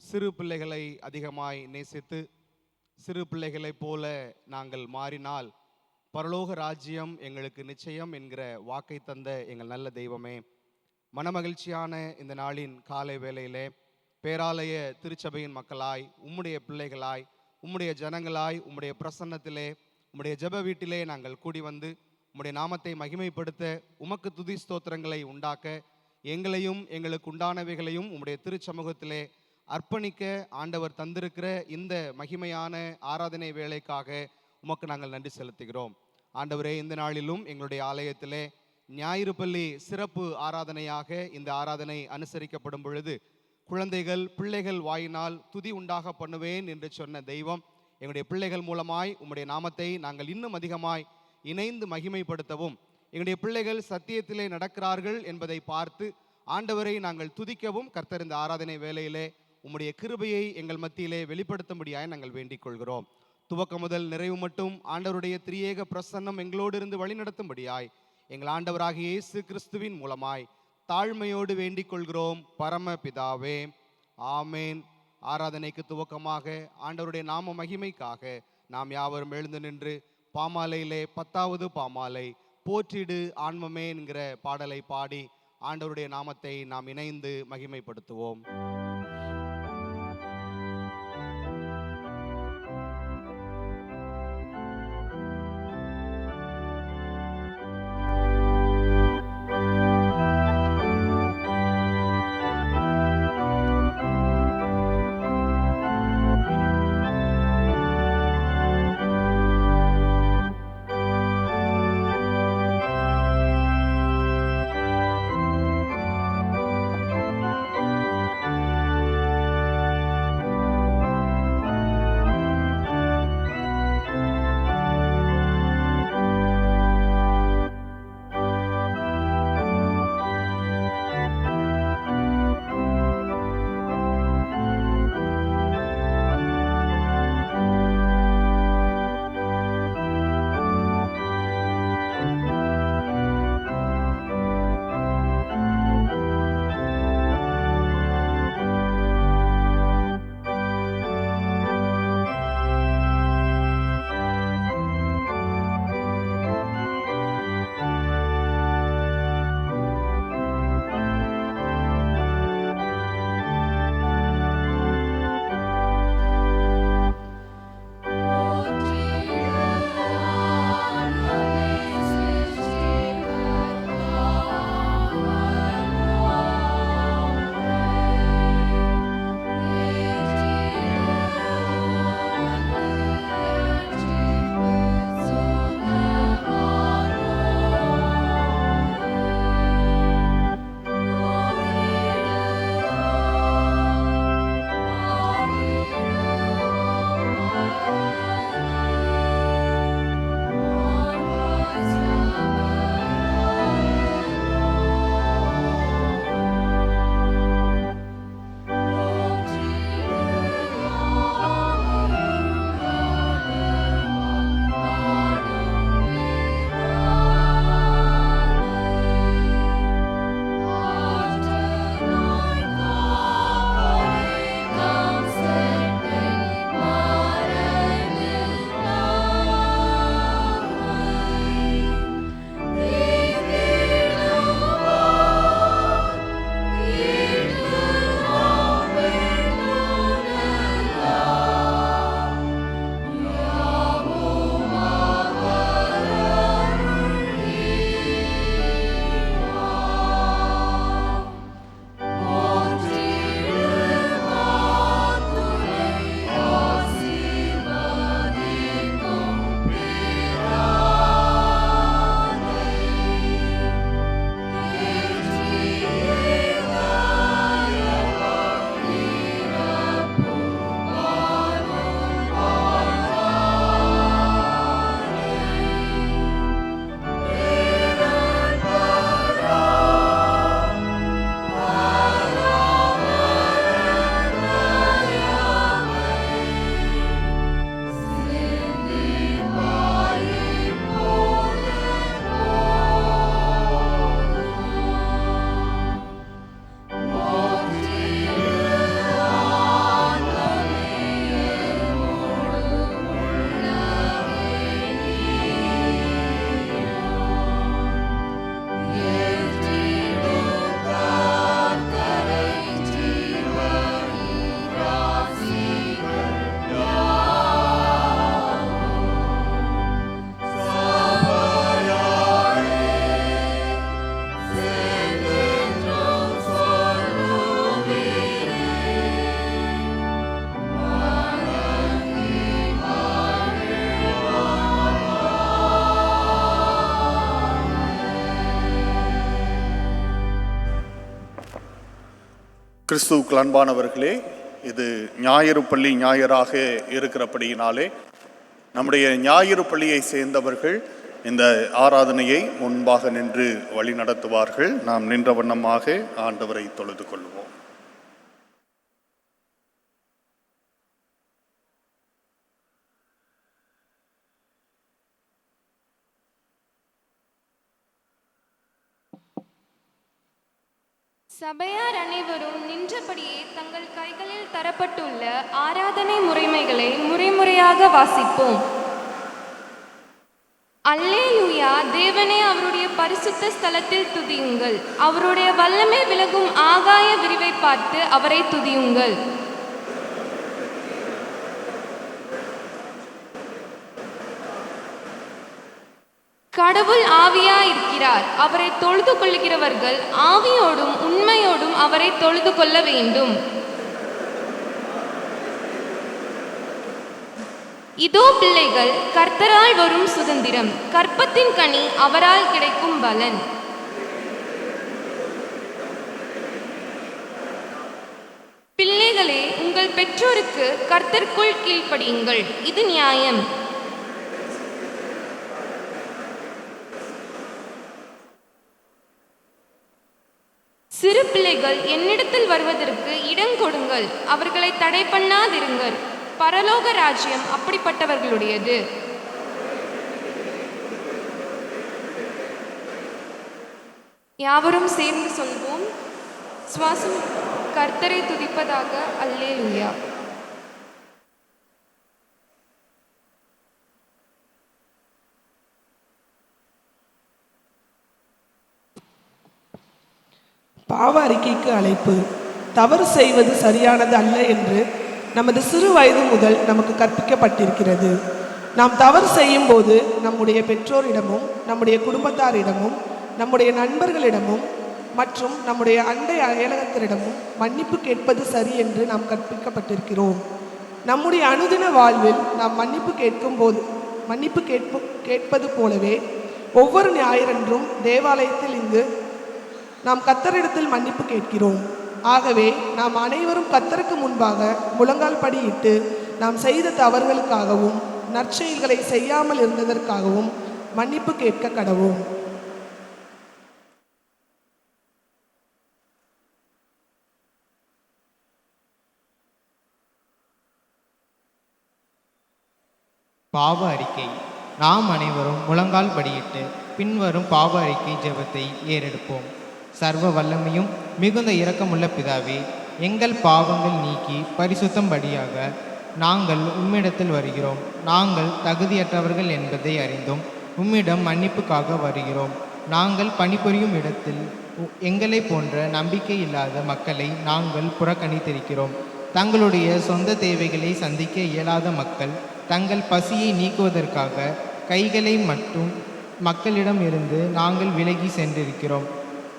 சிறு பிள்ளைகளை அதிகமாய் நேசித்து சிறு பிள்ளைகளைப் போல நாங்கள் மாறினால் பரலோக ராஜ்யம் எங்களுக்கு நிச்சயம் என்கிற வாக்கை தந்த எங்கள் நல்ல தெய்வமே, மனமகிழ்ச்சியான இந்த நாளின் காலை வேளையிலே பேராலய திருச்சபையின் மக்களாய், உம்முடைய பிள்ளைகளாய், உம்முடைய ஜனங்களாய், உம்முடைய பிரசன்னத்திலே, உம்முடைய ஜெப வீட்டிலே நாங்கள் கூடி வந்து உம்முடைய நாமத்தை மகிமைப்படுத்த, உமக்கு துதி ஸ்தோத்திரங்களை உண்டாக்க, எங்களையும் எங்களுக்கு உண்டானவைகளையும் உம்முடைய திருச்சமூகத்திலே அர்ப்பணிக்க ஆண்டவர் தந்திருக்கிற இந்த மகிமையான ஆராதனை வேலைக்காக உமக்கு நாங்கள் நன்றி செலுத்துகிறோம். ஆண்டவரே, இந்த நாளிலும் எங்களுடைய ஆலயத்திலே ஞாயிறு பள்ளி சிறப்பு ஆராதனையாக இந்த ஆராதனை அனுசரிக்கப்படும் பொழுது குழந்தைகள் பிள்ளைகள் வாயினால் துதி உண்டாக பண்ணுவேன் என்று சொன்ன தெய்வம், எங்களுடைய பிள்ளைகள் மூலமாய் உம்முடைய நாமத்தை நாங்கள் இன்னும் அதிகமாய் இணைந்து மகிமைப்படுத்தவும், எங்களுடைய பிள்ளைகள் சத்தியத்திலே நடக்கிறார்கள் என்பதை பார்த்து ஆண்டவரை நாங்கள் துதிக்கவும் கர்த்தர் இந்த ஆராதனை வேளையிலே உம்முடைய கிருபையை எங்கள் மத்தியிலே வெளிப்படுத்தும்படியாய் நாங்கள் வேண்டிக் கொள்கிறோம். துவக்கம் முதல் நிறைவு மட்டும் ஆண்டவருடைய திரியேக பிரசன்னம் எங்களோடு இருந்து வழிநடத்தும்படியாய் எங்கள் ஆண்டவராகிய இயேசு கிறிஸ்துவின் மூலமாய் தாழ்மையோடு வேண்டிக் கொள்கிறோம் பரம பிதாவே, ஆமேன். ஆராதனைக்கு துவக்கமாக ஆண்டவருடைய நாம மகிமைக்காக நாம் யாவரும் எழுந்து நின்று பாமாலையிலே 10வது பாமாலை போற்றிடு ஆன்மமே என்கிற பாடலை பாடி ஆண்டவருடைய நாமத்தை நாம் இணைந்து மகிமைப்படுத்துவோம். கிறிஸ்துவுக்கு அன்பானவர்களே, இது ஞாயிறு பள்ளி ஞாயிறாக இருக்கிறபடியினாலே நம்முடைய ஞாயிறு பள்ளியை சேர்ந்தவர்கள் இந்த ஆராதனையை முன்பாக நின்று வழி நடத்துவார்கள். நாம் நின்ற வண்ணமாக ஆண்டவரை தொழுது கொள்வோம். சபையார் அனைவரும் நின்றபடியே தங்கள் கைகளில் தரப்பட்டுள்ள ஆராதனை முறைமைகளை முறைமுறையாக வாசிப்போம். அல்லேலூயா! தேவனே, அவருடைய பரிசுத்த ஸ்தலத்தில் துதியுங்கள். அவருடைய வல்லமை விலகும் ஆகாய விரிவை பார்த்து அவரை துதியுங்கள். கடவுள் ஆவியாயிருக்கிறார். அவரை தொழுது கொள்கிறவர்கள் ஆவியோடும் உண்மையோடும் அவரை தொழுது கொள்ள வேண்டும். இதோ பிள்ளைகள் கர்த்தரால் வரும் சுதந்திரம், கற்பத்தின் கனி அவரால் கிடைக்கும் பலன். பிள்ளைகளே, உங்கள் பெற்றோருக்கு கர்த்தருக்குள் கீழ்ப்படியுங்கள், இது நியாயம். சிறு பிள்ளைகள் என்னிடத்தில் வருவதற்கு இடம் கொடுங்கள், அவர்களை தடை பண்ணாதிருங்கள். பரலோக ராஜ்யம் அப்படிப்பட்டவர்களுடையது. யாவரும் சேர்ந்து சொல்வோம். சுவாசம் கர்த்தரை துதிப்பதாக. அல்லேலூயா. பாவ அறிக்கைக்கு அழைப்பு. தவறு செய்வது சரியானது அல்ல என்று நமது சிறு வயது முதல் நமக்கு கற்பிக்கப்பட்டிருக்கிறது. நாம் தவறு செய்யும் போது நம்முடைய பெற்றோரிடமும் நம்முடைய குடும்பத்தாரிடமும் நம்முடைய நண்பர்களிடமும் மற்றும் நம்முடைய அண்டை அயலகத்திடமும் மன்னிப்பு கேட்பது சரி என்று நாம் கற்பிக்கப்பட்டிருக்கிறோம். நம்முடைய அனுதின வாழ்வில் நாம் மன்னிப்பு கேட்பது போலவே ஒவ்வொரு ஞாயிறன்றும் தேவாலயத்தில் இங்கு நாம் கர்த்தரிடத்தில் மன்னிப்பு கேட்கிறோம். ஆகவே நாம் அனைவரும் கர்த்தருக்கு முன்பாக முழங்கால் படியிட்டு நாம் செய்த தவறுகளுக்காகவும் நற்செயல்களை செய்யாமல் இருந்ததற்காகவும் மன்னிப்பு கேட்க கடவோம். பாவ அறிக்கை. நாம் அனைவரும் முழங்கால் படியிட்டு பின்வரும் பாவ அறிக்கை ஜெபத்தை ஏறெடுப்போம். சர்வ வல்லமையும் மிகுந்த இரக்கமுள்ள பிதாவே, எங்கள் பாவங்கள் நீக்கி பரிசுத்தம் படியாக நாங்கள் உம்மிடத்தில் வருகிறோம். நாங்கள் தகுதியற்றவர்கள் என்பதை அறிந்தும் உம்மிடம் மன்னிப்புக்காக வருகிறோம். நாங்கள் பணிபுரியும் இடத்தில் எங்களை போன்ற நம்பிக்கை இல்லாத மக்களை நாங்கள் புறக்கணித்திருக்கிறோம். தங்களுடைய சொந்த தேவைகளை சந்திக்க இயலாத மக்கள் தங்கள் பசியை நீக்குவதற்காக கைகளை மட்டும் மக்களிடம் இருந்து நாங்கள் விலகி சென்றிருக்கிறோம்.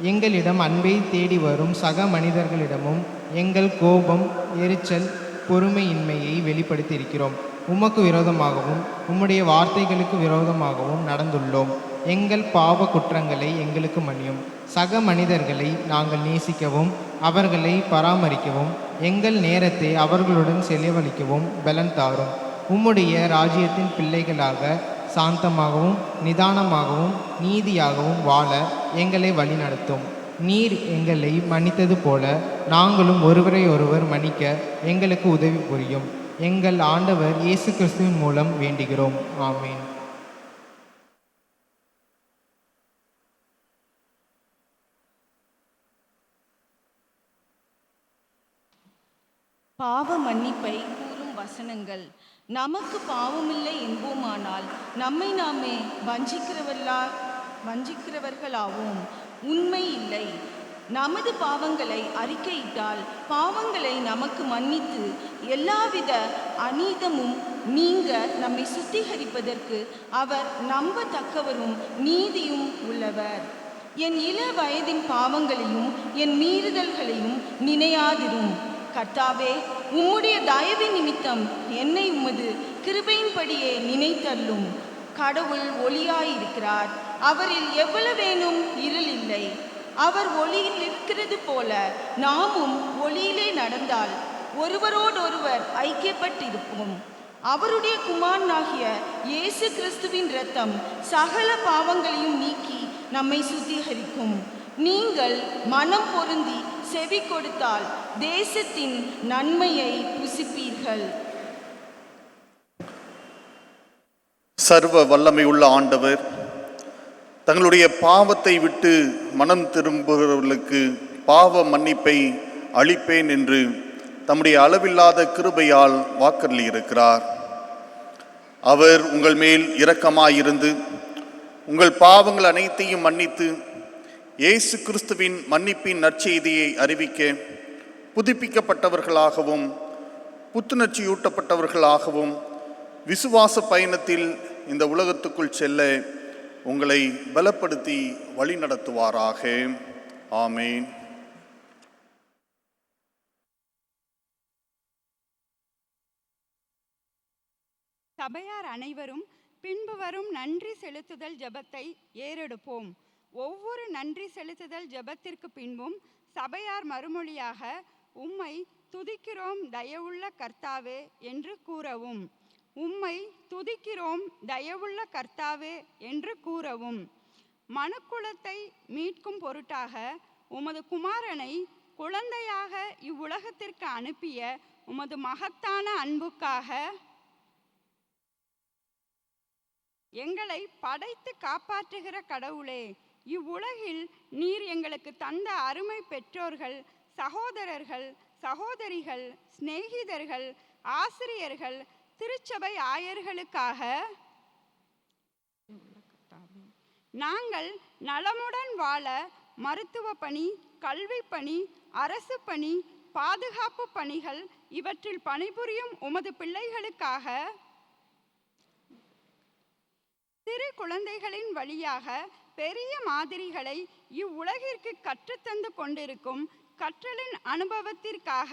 எங்களிடம் அன்பை தேடி வரும் சக மனிதர்களிடமும் எங்கள் கோபம், எரிச்சல், பொறுமையின்மையை வெளிப்படுத்தியிருக்கிறோம். உமக்கு விரோதமாகவும் உம்முடைய வார்த்தைகளுக்கு விரோதமாகவும் நடந்துள்ளோம். எங்கள் பாவ குற்றங்களை எங்களுக்கு மன்னியும். சக மனிதர்களை நாங்கள் நேசிக்கவும் அவர்களை பராமரிக்கவும் எங்கள் நேரத்தை அவர்களுடன் செலவழிக்கவும் பலன் தாரும். உம்முடைய ராஜ்யத்தின் பிள்ளைகளாக சாந்தமாகவும் நிதானமாகவும் நீதியாகவும் வாழ எங்களை வழிநடத்தும். நீர் எங்களை மன்னித்தது போல நாங்களும் ஒருவரை ஒருவர் மன்னிக்க எங்களுக்கு உதவி புரியும். எங்கள் ஆண்டவர் இயேசு கிறிஸ்துவின் மூலம் வேண்டுகிறோம். ஆமீன். பாவ மன்னிப்பை கூறும் வசனங்கள். நமக்கு பாவமில்லை என்போமானால் நம்மை நாமே வஞ்சிக்கிறவர்களாவோம். உண்மை இல்லை. நமது பாவங்களை அறிக்கையிட்டால் பாவங்களை நமக்கு மன்னித்து எல்லாவித அநீதமும் நீங்க நம்மை சுத்திகரிப்பதற்கு அவர் நம்பத்தக்கவரும் நீதியும் உள்ளவர். என் இள வயதின் பாவங்களையும் என் மீறுதல்களையும் நினையாதிரும். கர்த்தாவே, உம்முடைய தயவு நிமித்தம் என்னை உமது கிருபையின்படியே நினைத்தள்ளும். கடவுள் ஒளியாயிருக்கிறார், அவரில் எவ்வளவேனும் இருள் இல்லை. அவர் ஒளியில் இருக்கிறது போல நாமும் ஒளியிலே நடந்தால் ஒருவரோடொருவர் ஐக்கியப்பட்டிருப்போம். அவருடைய குமாரனாகிய இயேசு கிறிஸ்துவின் இரத்தம் சகல பாவங்களையும் நீக்கி நம்மை சுத்திகரிக்கும். நீங்கள் மனம் பொருந்தி செவி கொடுத்தால் தேசத்தின் நன்மையை புசிப்பீர்கள். சர்வ வல்லமையுள்ள ஆண்டவர் தங்களுடைய பாவத்தை விட்டு மனம் திரும்புகிறவர்களுக்கு பாவ மன்னிப்பை அளிப்பேன் என்று தம்முடைய அளவில்லாத கிருபையால் வாக்களித்திருக்கிறார். அவர் உங்கள் மேல் இரக்கமாயிருந்து உங்கள் பாவங்கள் அனைத்தையும் மன்னித்து இயேசு கிறிஸ்துவின் மன்னிப்பின் நற்செய்தியை அறிவிக்க புதுப்பிக்கப்பட்டவர்களாகவும் புத்துணர்ச்சியூட்டப்பட்டவர்களாகவும் விசுவாச பயணத்தில் இந்த உலகத்துக்குள் செல்ல உங்களை பலப்படுத்தி வழிநடத்துவாராக. ஆமேன். சபையார் அனைவரும் பின்பு வரும் நன்றி செலுத்துதல் ஜெபத்தை ஏறெடுப்போம். ஒவ்வொரு நன்றி செலுத்துதல் ஜெபத்திற்கு பின்பும் சபையார் மறுமொழியாக உம்மை துதிக்கிறோம் தயவுள்ள கர்த்தாவே என்று கூறவும். உம்மை துதிக்கிறோம் தயவுள்ள கர்த்தாவே என்று கூறவும். மனுக்குலத்தை மீட்கும் பொருட்டாக உமது குமாரனை குழந்தையாக இவ்வுலகத்திற்கு அனுப்பிய உமது மகத்தான அன்புக்காக எங்களை படைத்து காப்பாற்றுகிற கடவுளே, இவ்வுலகில் நீர் எங்களுக்கு தந்த அருமை பெற்றோர்கள், சகோதரர்கள், சகோதரிகள், சிநேகிதர்கள், ஆசிரியர்கள், திருச்சபை ஆயர்களுக்காக நாங்கள் நலமுடன் வாழ மருத்துவ பணி, கல்வி பணி, அரசு பணி, பாதுகாப்பு பணிகள் இவற்றில் பணிபுரியும் உமது பிள்ளைகளுக்காக சிறு குழந்தைகளின் வழியாக பெரிய மாதிரிகளை இவ்வுலகிற்கு கற்றுத்தந்து கொண்டிருக்கும் கற்றலின் அனுபவத்திற்காக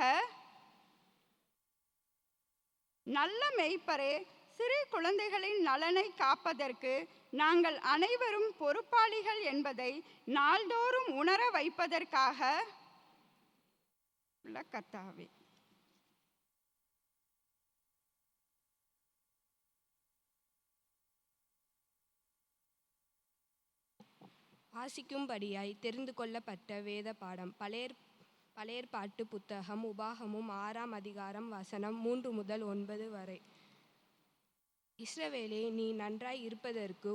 நல்ல மெய்ப்பரே, சிறு குழந்தைகளின் நலனை காப்பதற்கு நாங்கள் அனைவரும் பொறுப்பாளிகள் என்பதை நாள்தோறும் உணர வைப்பதற்காக கர்த்தாவே. வாசிக்கும்படியாய் தெரிந்து கொள்ளப்பட்ட வேத பாடம் பழையற்பாட்டு புத்தகம் உபாகமும் 6ஆம் அதிகாரம் வசனம் 3 முதல் 9 வரை. இஸ்ரவேலே, நீ நன்றாய் இருப்பதற்கு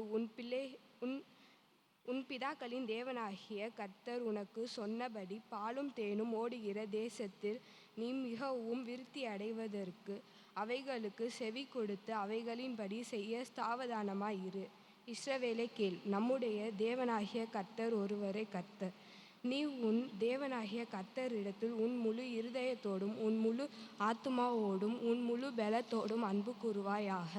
உன் பிதாக்களின் தேவனாகிய கர்த்தர் உனக்கு சொன்னபடி பாலும் தேனும் ஓடுகிற தேசத்தில் நீ மிகவும் விருத்தி அடைவதற்கு அவைகளுக்கு செவி கொடுத்து அவைகளின்படி செய்ய சாவதானமாயிரு. இஸ்ரவேலே கேள், நம்முடைய தேவனாகிய கர்த்தர் ஒருவரே கர்த்தர். நீ உன் தேவனாகிய கர்த்தரிடத்தில் உன் முழு இருதயத்தோடும் உன் முழு ஆத்துமாவோடும் உன் முழு பலத்தோடும் அன்பு கூறுவாயாக.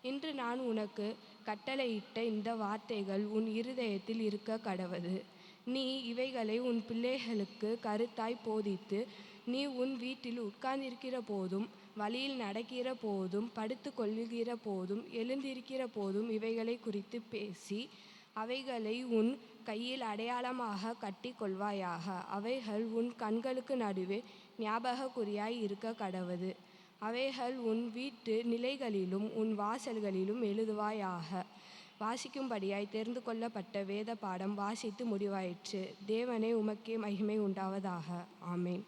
இன்று நான் உனக்கு கட்டளையிட்ட இந்த வார்த்தைகள் உன் இருதயத்தில் இருக்க கடவது. நீ இவைகளை உன் பிள்ளைகளுக்கு கருத்தாய் போதித்து நீ உன் வீட்டில் உட்கார்ந்திருக்கிற போதும் வழியில் நடக்கிற போதும் படுத்து கொள்ளுகிற போதும் எழுந்திருக்கிற போதும் இவைகளை குறித்து பேசி அவைகளை உன் கையில் அடையாளமாக கட்டி கொள்வாயாக. அவைகள் உன் கண்களுக்கு நடுவே ஞாபக குறியாய் இருக்க கடவது. அவைகள் உன் வீட்டு நிலைகளிலும் உன் வாசல்களிலும் எழுதுவாயாக. வாசிக்கும்படியாய் தெரிந்து கொள்ளப்பட்ட வேத பாடம் வாசித்து முடிவாயிற்று. தேவனே, உமக்கே மகிமை உண்டாவதாக. ஆமேன்.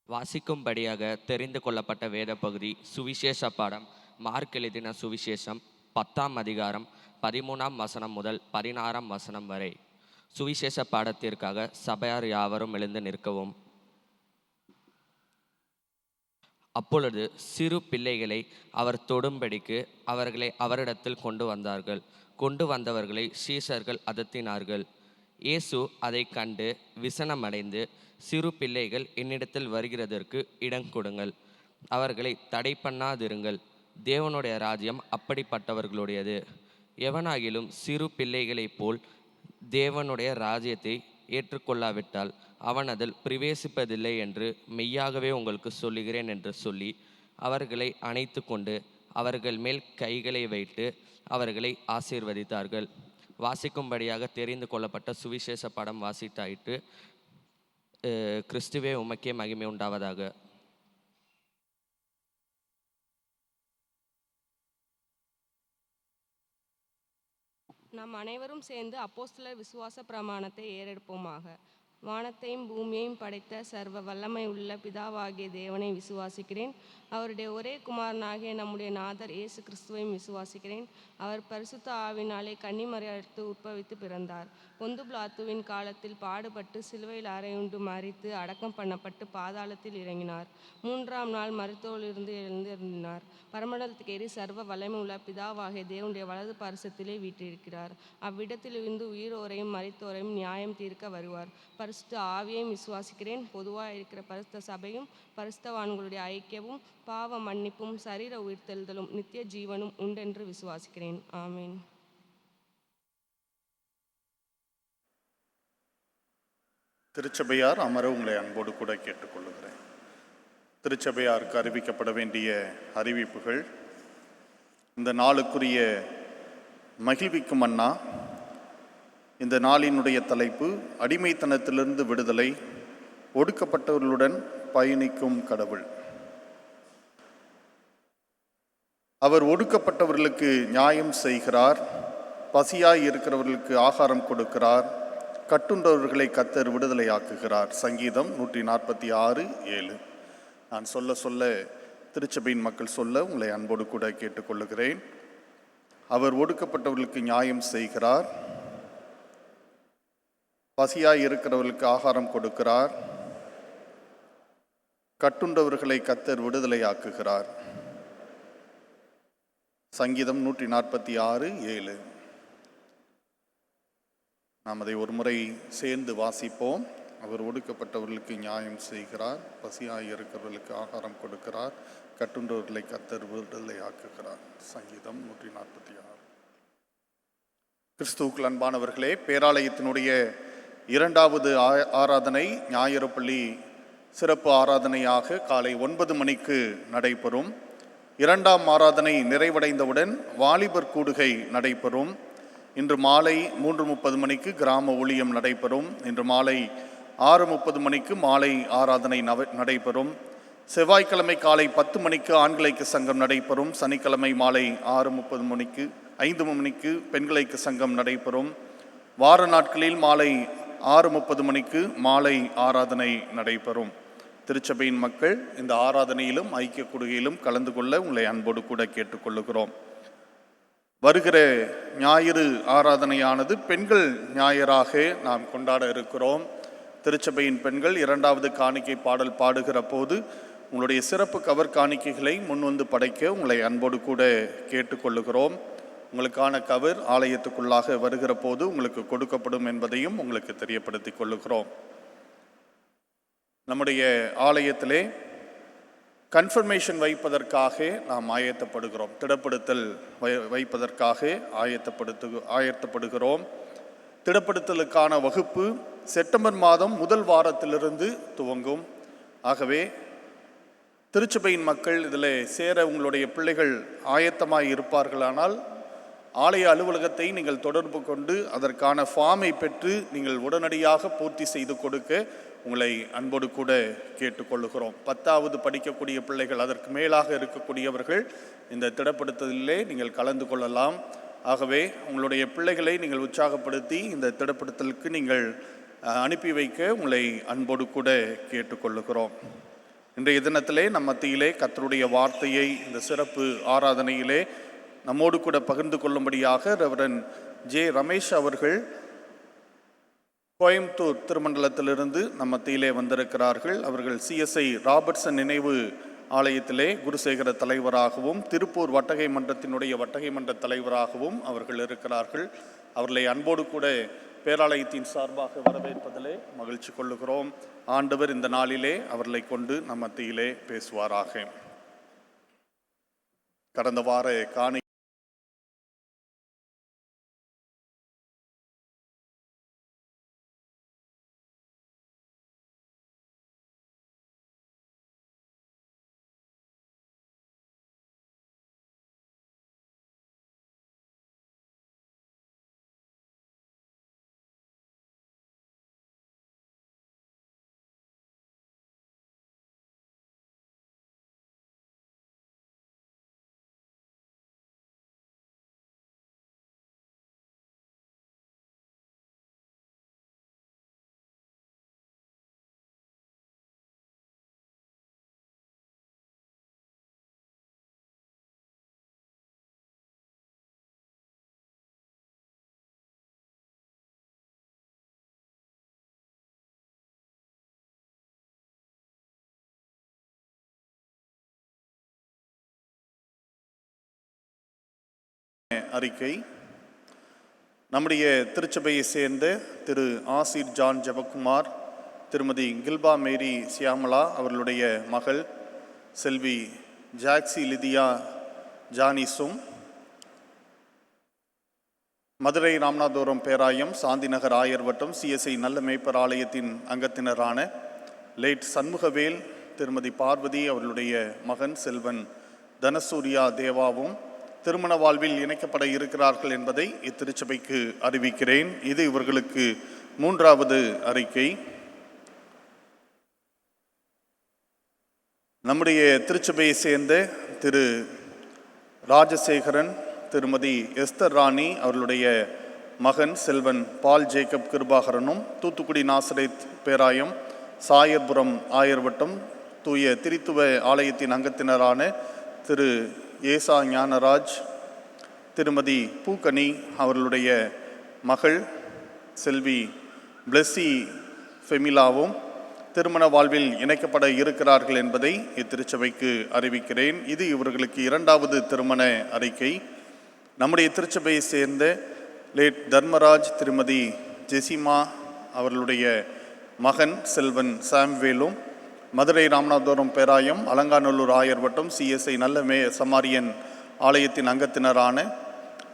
வாசிக்கும்படியாக தெரிந்து கொள்ளப்பட்ட வேத பகுதி சுவிசேஷ பாடம் மார்க் எழுதின சுவிசேஷம் 10ஆம் அதிகாரம் 13ஆம் வசனம் முதல் 16ஆம் வசனம் வரை. சுவிசேஷ பாடத்திற்காக சபையார் யாவரும் எழுந்து நிற்கவும். அப்பொழுது சிறு பிள்ளைகளை அவர் தொடும்படிக்கு அவர்களை அவரிடத்தில் கொண்டு வந்தார்கள். கொண்டு வந்தவர்களை சீஷர்கள் அதட்டினார்கள். இயேசு அதை கண்டு விசனமடைந்து, சிறு பிள்ளைகள் என்னிடத்தில் வருகிறதற்கு இடம் கொடுங்கள், அவர்களை தடை பண்ணாதிருங்கள், தேவனுடைய ராஜ்யம் அப்படிப்பட்டவர்களுடையது. எவனாகிலும் சிறு பிள்ளைகளைப் போல் தேவனுடைய ராஜ்யத்தை ஏற்றுக்கொள்ளாவிட்டால் அவன் அதில் பிரவேசிப்பதில்லை என்று மெய்யாகவே உங்களுக்கு சொல்லுகிறேன் என்று சொல்லி அவர்களை அணைத்து கொண்டு அவர்கள் மேல் கைகளை வைத்து அவர்களை ஆசீர்வதித்தார்கள். வாசிக்கும்படியாக தெரிந்து கொள்ளப்பட்ட சுவிசேஷ படம் வாசித்தாயிற்று. கிறிஸ்துவே உமக்கே மகிமை உண்டாவதாக. நாம் அனைவரும் சேர்ந்து அப்போஸ்தலர் விசுவாச பிரமாணத்தை ஏறெடுப்போமாக. வானத்தையும் பூமியையும் படைத்த சர்வ வல்லமை உள்ள பிதாவாகிய தேவனை விசுவாசிக்கிறேன். அவருடைய ஒரே குமாரனாகிய நம்முடைய நாதர் இயேசு கிறிஸ்துவையும் விசுவாசிக்கிறேன். அவர் பரிசுத்த ஆவினாலே கன்னிமரியாளிடத்து உற்பவித்து பிறந்தார். பொந்து பிலாத்துவின் காலத்தில் பாடுபட்டு சிலுவையில் அறையுண்டு மரித்து அடக்கம் பண்ணப்பட்டு பாதாளத்தில் இறங்கினார். 3ஆம் நாள் மருத்துவலிருந்து எழுந்திருந்தார். பரமண்டலத்துக்கு ஏறி சர்வ வல்லமை உள்ள பிதாவாகிய தேவனுடைய வலது பரிசத்திலே வீற்றிருக்கிறார். அவ்விடத்திலிருந்து உயிரோரையும் மரித்தோரையும் நியாயம் தீர்க்க வருவார். பரிசுத்த ஆவியையும் விசுவாசிக்கிறேன். பொதுவாக இருக்கிற பரிசுத்த சபையும் பரிசுத்தவான்களுடைய ஐக்கியமும் பாவ மன்னிப்பும் சரீர உயிர்த்தெழுதலும் நித்திய ஜீவனும் உண்டென்று விசுவாசிக்கிறேன். ஆமீன். திருச்சபையார் அமர உங்களை அன்போடு கூட கேட்டுக்கொள்ளுகிறேன். திருச்சபையாருக்கு அறிவிக்கப்பட வேண்டிய அறிவிப்புகள். இந்த நாளுக்குரிய மகிழ்விக்கும் அண்ணா. இந்த நாளினுடைய தலைப்பு அடிமைத்தனத்திலிருந்து விடுதலை, ஒடுக்கப்பட்டவர்களுடன் பயணிக்கும் கடவுள். அவர் ஒடுக்கப்பட்டவர்களுக்கு நியாயம் செய்கிறார், பசியாய் இருக்கிறவர்களுக்கு ஆகாரம் கொடுக்கிறார், கட்டுண்டவர்களை கர்த்தர் விடுதலையாக்குகிறார். சங்கீதம் 146:7. நான் சொல்ல சொல்ல திருச்சபையின் மக்கள் சொல்ல உங்களை அன்போடு கூட கேட்டுக்கொள்ளுகிறேன். அவர் ஒடுக்கப்பட்டவர்களுக்கு நியாயம் செய்கிறார், பசியாய் இருக்கிறவர்களுக்கு ஆகாரம் கொடுக்கிறார், கட்டுண்டவர்களை கர்த்தர் விடுதலையாக்குகிறார். சங்கீதம் 146:7. நாம் அதை ஒரு முறை சேர்ந்து வாசிப்போம். அவர் ஒடுக்கப்பட்டவர்களுக்கு நியாயம் செய்கிறார், பசியாய் இருக்கிறவர்களுக்கு ஆகாரம் கொடுக்கிறார், கட்டுண்டவர்களை கர்த்தர் விடுதலையாக்குகிறார். சங்கீதம் 146. கிறிஸ்துவுக்குள் அன்பானவர்களே, பேராலயத்தினுடைய 2வது ஆராதனை ஞாயிறு பள்ளி சிறப்பு ஆராதனையாக காலை 9 மணிக்கு நடைபெறும். 2ஆம் ஆராதனை நிறைவடைந்தவுடன் வாலிபர் கூடுகை நடைபெறும். இன்று மாலை 3:30 மணிக்கு கிராம ஊழியம் நடைபெறும். இன்று மாலை 6:30 மணிக்கு மாலை ஆராதனை நடைபெறும். செவ்வாய்க்கிழமை காலை 10 மணிக்கு ஆண்களுக்கு சங்கம் நடைபெறும். சனிக்கிழமை மாலை 5 மணிக்கு பெண்களுக்கு சங்கம் நடைபெறும். வார நாட்களில் மாலை 6:30 மணிக்கு மாலை ஆராதனை நடைபெறும். திருச்சபையின் மக்கள் இந்த ஆராதனையிலும் ஐக்கிய கூடுகையிலும் கலந்து கொள்ள உங்களை அன்போடு கூட கேட்டுக்கொள்ளுகிறோம். வருகிற ஞாயிறு ஆராதனையானது பெண்கள் ஞாயிறாக நாம் கொண்டாட இருக்கிறோம். திருச்சபையின் பெண்கள் 2வது காணிக்கை பாடல் பாடுகிற போது உங்களுடைய சிறப்பு கவர் காணிக்கைகளை முன்வந்து படைக்க உங்களை அன்போடு கூட கேட்டுக்கொள்ளுகிறோம். உங்களுக்கான கவர் ஆலயத்துக்குள்ளாக வருகிற போது உங்களுக்கு கொடுக்கப்படும் என்பதையும் உங்களுக்கு தெரியப்படுத்தி கொள்ளுகிறோம். நம்முடைய ஆலயத்திலே கன்ஃபர்மேஷன் வைப்பதற்காக நாம் ஆயத்தப்படுகிறோம். திடப்படுத்தல் வைப்பதற்காக ஆயத்தப்படுகிறோம். திடப்படுத்தலுக்கான வகுப்பு செப்டம்பர் மாதம் முதல் வாரத்திலிருந்து துவங்கும். ஆகவே திருச்சபையின் மக்கள் இதில் சேர உங்களுடைய பிள்ளைகள் ஆயத்தமாய் இருப்பார்களானால் ஆலய அலுவலகத்தை நீங்கள் தொடர்பு கொண்டு அதற்கான ஃபார்மை பெற்று நீங்கள் உடனடியாக பூர்த்தி செய்து கொடுக்க உங்களை அன்போடு கூட கேட்டுக்கொள்ளுகிறோம். 10வது படிக்கக்கூடிய பிள்ளைகள், அதற்கு மேலாக இருக்கக்கூடியவர்கள் இந்த திடப்படுத்தலிலே நீங்கள் கலந்து கொள்ளலாம். ஆகவே உங்களுடைய பிள்ளைகளை நீங்கள் உற்சாகப்படுத்தி இந்த திடப்படுத்தலுக்கு நீங்கள் அனுப்பி வைக்க உங்களை அன்போடு கூட கேட்டுக்கொள்ளுகிறோம். இன்றைய தினத்திலே நம் மத்தியிலே கர்த்தருடைய வார்த்தையை இந்த சிறப்பு ஆராதனையிலே நம்மோடு கூட பகிர்ந்து கொள்ளும்படியாக ரெவரண்ட் ஜே ரமேஷ் அவர்கள் கோயம்புத்தூர் திருமண்டலத்திலிருந்து நம் மத்தியிலே வந்திருக்கிறார்கள். அவர்கள் CSI ராபர்ட்சன் நினைவு ஆலயத்திலே குருசேகர தலைவராகவும் திருப்பூர் வட்டகை மன்றத்தினுடைய வட்டகை மன்ற தலைவராகவும் அவர்கள் இருக்கிறார்கள். அவர்களை அன்போடு கூட பேராலயத்தின் சார்பாக வரவேற்பதிலே மகிழ்ச்சி கொள்ளுகிறோம். ஆண்டவர் இந்த நாளிலே அவர்களை கொண்டு நம் மத்தியிலே பேசுவாராக. கடந்த வார காணி அறிக்கை. நம்முடைய திருச்சபையை சேர்ந்த திரு ஆசிர் ஜான் ஜெபக்குமார், திருமதி கில்பா மேரி சியாமலா அவர்களுடைய மகள் செல்வி ஜாக்சி லிதியா ஜானிஸும், மதுரை ராமநாதபுரம் பேராயம் சாந்திநகர் ஆயர் வட்டம் சிஎஸ்ஐ நல்ல மேய்ப்பர் ஆலயத்தின் அங்கத்தினரான லேட் சண்முகவேல், திருமதி பார்வதி அவர்களுடைய மகன் செல்வன் தனசூரியா தேவாவும் திருமண வாழ்வில் இணைக்கப்பட இருக்கிறார்கள் என்பதை இத்திருச்சபைக்கு அறிவிக்கிறேன். இது இவர்களுக்கு 3வது அறிக்கை. நம்முடைய திருச்சபையை சேர்ந்த திரு ராஜசேகரன், திருமதி எஸ்தர் ராணி அவர்களுடைய மகன் செல்வன் பால் ஜேக்கப் கிருபாகரனும், தூத்துக்குடி நாசரேத் பேராயம் சாயர்புரம் ஆயர் வட்டம் தூய திரித்துவ ஆலயத்தின் அங்கத்தினரான திரு ஏசா ஞானராஜ், திருமதி பூக்கனி அவர்களுடைய மகள் செல்வி பிளெஸ்ஸி ஃபெமிலாவும் திருமண வாழ்வில் இணைக்கப்பட இருக்கிறார்கள் என்பதை இத்திருச்சபைக்கு அறிவிக்கிறேன். இது இவர்களுக்கு 2வது திருமண அறிக்கை. நம்முடைய திருச்சபையை சேர்ந்த லேட் தர்மராஜ், திருமதி ஜெசிமா அவர்களுடைய மகன் செல்வன் சாம்வேலும், மதுரை ராமநாதபுரம் பேராயம் அலங்காநல்லூர் ஆயர் வட்டம் சிஎஸ்ஐ நல்ல சமாரியன் ஆலயத்தின் அங்கத்தினரான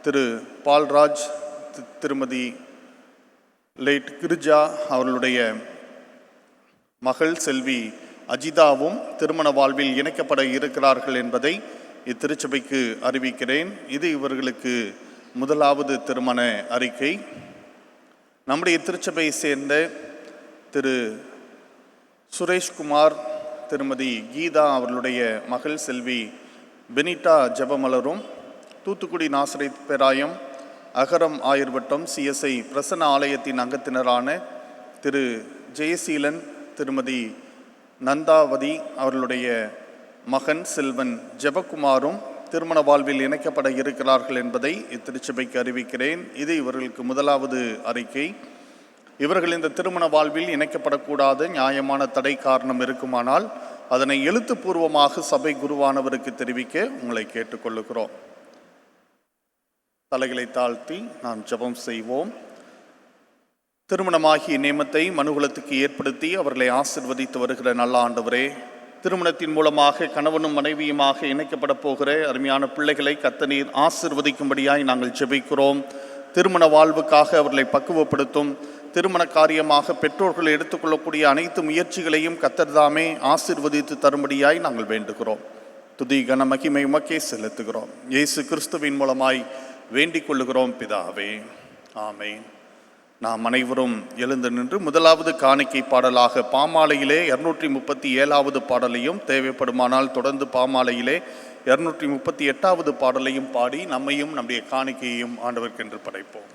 திரு பால்ராஜ், திருமதி லேட் கிரிஜா அவர்களுடைய மகள் செல்வி அஜிதாவும் திருமண வாழ்வில் இணைக்கப்பட இருக்கிறார்கள் என்பதை இத்திருச்சபைக்கு அறிவிக்கிறேன். இது இவர்களுக்கு 1வது திருமண அறிக்கை. நம்முடைய திருச்சபையை சேர்ந்த திரு சுரேஷ்குமார், திருமதி கீதா அவர்களுடைய மகள் செல்வி பெனிட்டா ஜெபமலரும், தூத்துக்குடி நாசரேத் பேராயம் அகரம் ஆயர் வட்டம் சிஎஸ்ஐ பிரசன்ன ஆலயத்தின் அங்கத்தினரான திரு ஜெயசீலன், திருமதி நந்தாவதி அவர்களுடைய மகன் செல்வன் ஜெபக்குமாரும் திருமண வாழ்வில் இணைக்கப்பட இருக்கிறார்கள் என்பதை இத்திருச்சபைக்கு அறிவிக்கிறேன். இது இவர்களுக்கு 1வது அறிக்கை. இவர்கள் இந்த திருமண வாழ்வில் இணைக்கப்படக்கூடாத நியாயமான தடை காரணம் இருக்குமானால் அதனை எழுத்துப்பூர்வமாக சபை குருவானவருக்கு தெரிவிக்க உங்களை கேட்டுக்கொள்ளுகிறோம். தலைகளை தாழ்த்தி நாம் ஜெபம் செய்வோம். திருமணமாகிய நியமத்தை மனுகுலத்துக்கு ஏற்படுத்தி அவர்களை ஆசிர்வதித்து வருகிற நல்ல ஆண்டவரே, திருமணத்தின் மூலமாக கணவனும் மனைவியுமாக இணைக்கப்பட போகிற அருமையான பிள்ளைகளை கர்த்தர் ஆசிர்வதிக்கும்படியாய் நாங்கள் ஜெபிக்கிறோம். திருமண வாழ்வுக்காக அவர்களை பக்குவப்படுத்தும். திருமண காரியமாக பெற்றோர்கள் எடுத்துக்கொள்ளக்கூடிய அனைத்து முயற்சிகளையும் கர்த்தர் தாமே ஆசீர்வதித்து தரும்படியாய் நாங்கள் வேண்டுகிறோம். துதி கன மகிமை உமக்கே செலுத்துகிறோம். இயேசு கிறிஸ்துவின் மூலமாய் வேண்டிக் கொள்ளுகிறோம் பிதாவே, ஆமென். நாம் அனைவரும் எழுந்து நின்று 1வது காணிக்கை பாடலாக பாமாலையிலே 237வது பாடலையும், தேவைப்படுமானால் தொடர்ந்து பாமாலையிலே 238வது பாடலையும் பாடி நம்மையும் நம்முடைய காணிக்கையையும் ஆண்டவர்க்கென்று படைப்போம்.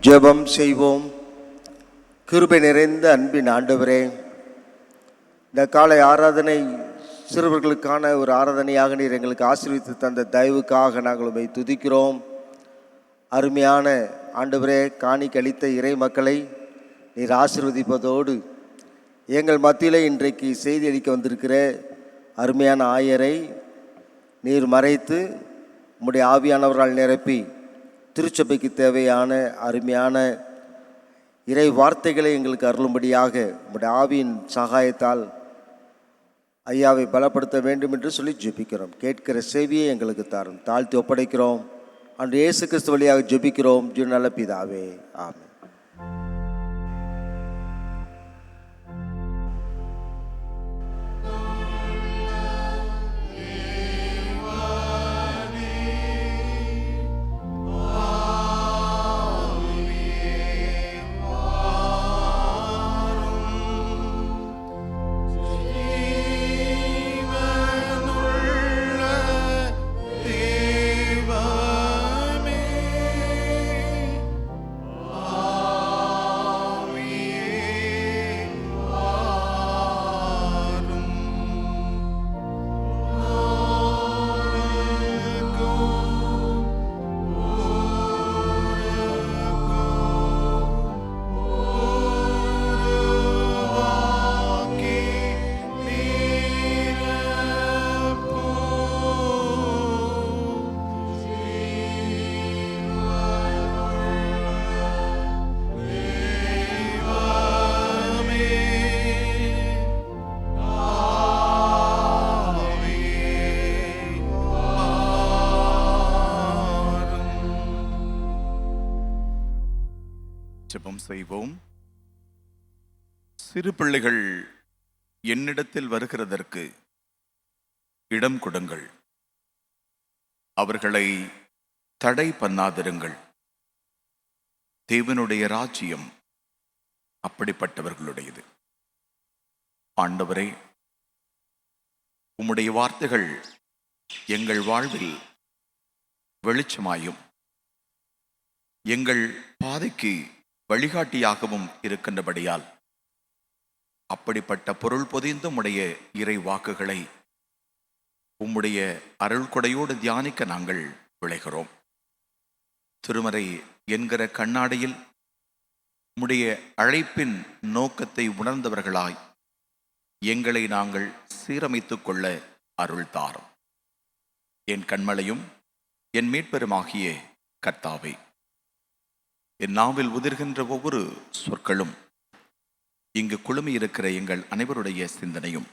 ஜெபம் செய்வோம். கிருபை நிறைந்த அன்பின் ஆண்டவரே, இந்த காலை ஆராதனை சிறுவர்களுக்கான ஒரு ஆராதனையாக நீர் எங்களுக்கு ஆசீர்வதித்து தந்த தயவுக்காக நாங்கள் உம்மை துதிக்கிறோம். அருமையான ஆண்டவரே, காணிக்களித்த இறை மக்களை நீர் ஆசீர்வதிப்பதோடு எங்கள் மத்தியிலே இன்றைக்கு செய்தி அளிக்க வந்திருக்கிற அருமையான ஆயரை நீர் மறைத்து உம்முடைய ஆவியானவரால் நிரப்பி திருச்சபைக்கு தேவையான அருமையான இறை வார்த்தைகளை எங்களுக்கு அருளும்படியாக உம்முடைய ஆவியின் சகாயத்தால் ஐயாவை பலப்படுத்த வேண்டும் என்று சொல்லி ஜெபிக்கிறோம். கேட்கிற செவியை எங்களுக்கு தாரும், தாழ்த்தி ஒப்படைக்கிறோம். அன்று இயேசு கிறிஸ்து வழியாக ஜெபிக்கிறோம் ஜீவ நல்ல பிதாவே, ஆமென். ஜெபம் செய்வோம். சிறு பிள்ளைகள் என்னிடத்தில் வருகிறதற்கு இடம் கொடுங்கள், அவர்களை தடை பண்ணாதிருங்கள். தேவனுடைய ராஜ்யம் அப்படிப்பட்டவர்களுடையது. ஆண்டவரே, உம்முடைய வார்த்தைகள் எங்கள் வாழ்வில் வெளிச்சமாயும் எங்கள் பாதைக்கு வழிகாட்டியாகவும் இருக்கின்றபடியால் அப்படிப்பட்ட பொருள் பொதிந்த உம்முடைய இறை வாக்குகளை உம்முடைய அருள் கொடையோடு தியானிக்க நாங்கள் விளைகிறோம். திருமறை என்கிற கண்ணாடியில் உம்முடைய அழைப்பின் நோக்கத்தை உணர்ந்தவர்களாய் எங்களை நாங்கள் சீரமைத்துக் கொள்ள அருள் தாரும். என் கண்மலையும் என் மீட்பெருமாகிய கர்த்தாவே, என் நாவில் உதிர்கின்ற ஒவ்வொரு சொற்களும் இங்கு குழுமியிருக்கிற எங்கள் அனைவருடைய சிந்தனையும்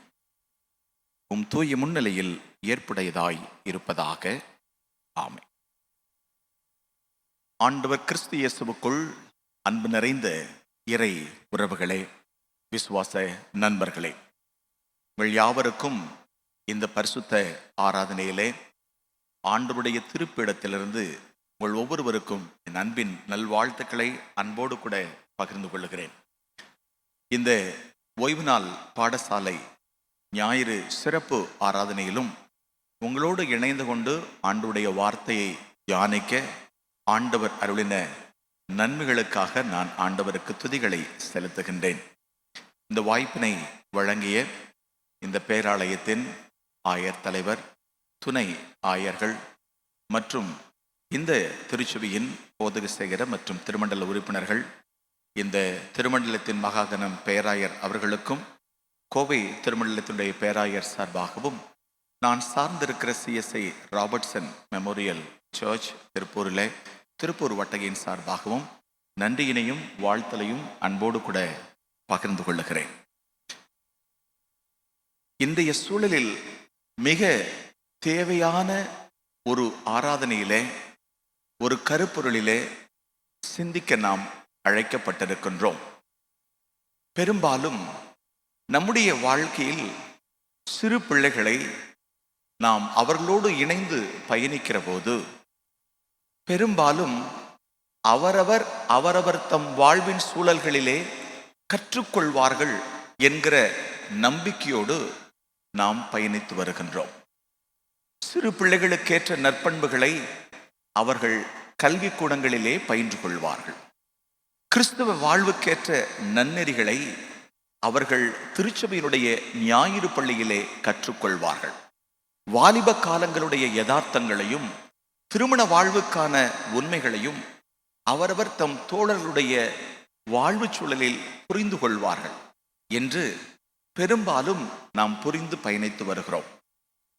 உம் தூய முன்னிலையில் ஏற்புடையதாய் இருப்பதாக. ஆமென். ஆண்டவர் கிறிஸ்து இயேசுவுக்குள் அன்பு நிறைந்த இறை உறவுகளே, விசுவாச நண்பர்களே, உங்கள் யாவருக்கும் இந்த பரிசுத்த ஆராதனையிலே ஆண்டவருடைய திருப்பிடத்திலிருந்து உங்கள் ஒவ்வொருவருக்கும் என் அன்பின் நல்வாழ்த்துக்களை அன்போடு கூட பகிர்ந்து கொள்கிறேன். இந்த ஓய்வு நாள் பாடசாலை ஞாயிறு சிறப்பு ஆராதனையிலும் உங்களோடு இணைந்து கொண்டு ஆண்டவருடைய வார்த்தையை தியானிக்க ஆண்டவர் அருளின நன்மைகளுக்காக நான் ஆண்டவருக்கு துதிகளை செலுத்துகின்றேன். இந்த வாய்ப்பினை வழங்கிய இந்த பேராலயத்தின் ஆயர் தலைவர், துணை ஆயர்கள் மற்றும் இந்த திருச்சபையின் போதக சேகர மற்றும் திருமண்டல உறுப்பினர்கள், இந்த திருமண்டலத்தின் மகாகணம் பேராயர் அவர்களுக்கும் கோவை திருமண்டலத்தினுடைய பேராயர் சார்பாகவும் நான் சார்ந்திருக்கிற CSI ராபர்ட்சன் மெமோரியல் சர்ச் திருப்பூரில் திருப்பூர் வட்டகையின் சார்பாகவும் நன்றியினையும் வாழ்த்தலையும் அன்போடு கூட பகிர்ந்து கொள்ளுகிறேன். இன்றைய சூழலில் மிக தேவையான ஒரு ஆராதனையிலே, ஒரு கருப்பொருளிலே சிந்திக்க நாம் அழைக்கப்பட்டிருக்கின்றோம். பெரும்பாலும் நம்முடைய வாழ்க்கையில் சிறு பிள்ளைகளை நாம் அவர்களோடு இணைந்து பயணிக்கிற போது பெரும்பாலும் அவரவர் தம் வாழ்வின் சூழல்களிலே கற்றுக்கொள்வார்கள் என்கிற நம்பிக்கையோடு நாம் பயணித்து வருகின்றோம். சிறு பிள்ளைகளுக்கேற்ற நற்பண்புகளை அவர்கள் கல்வி கூடங்களிலே பயின்று கொள்வார்கள். கிறிஸ்துவ வாழ்வுக்கேற்ற நன்னெறிகளை அவர்கள் திருச்சபையினுடைய ஞாயிறு பள்ளியிலே கற்றுக்கொள்வார்கள். வாலிப காலங்களுடைய யதார்த்தங்களையும் திருமண வாழ்வுக்கான உண்மைகளையும் அவரவர் தம் தோழர்களுடைய வாழ்வு சூழலில் புரிந்து கொள்வார்கள் என்று பெரும்பாலும் நாம் புரிந்து பயணித்து வருகிறோம்.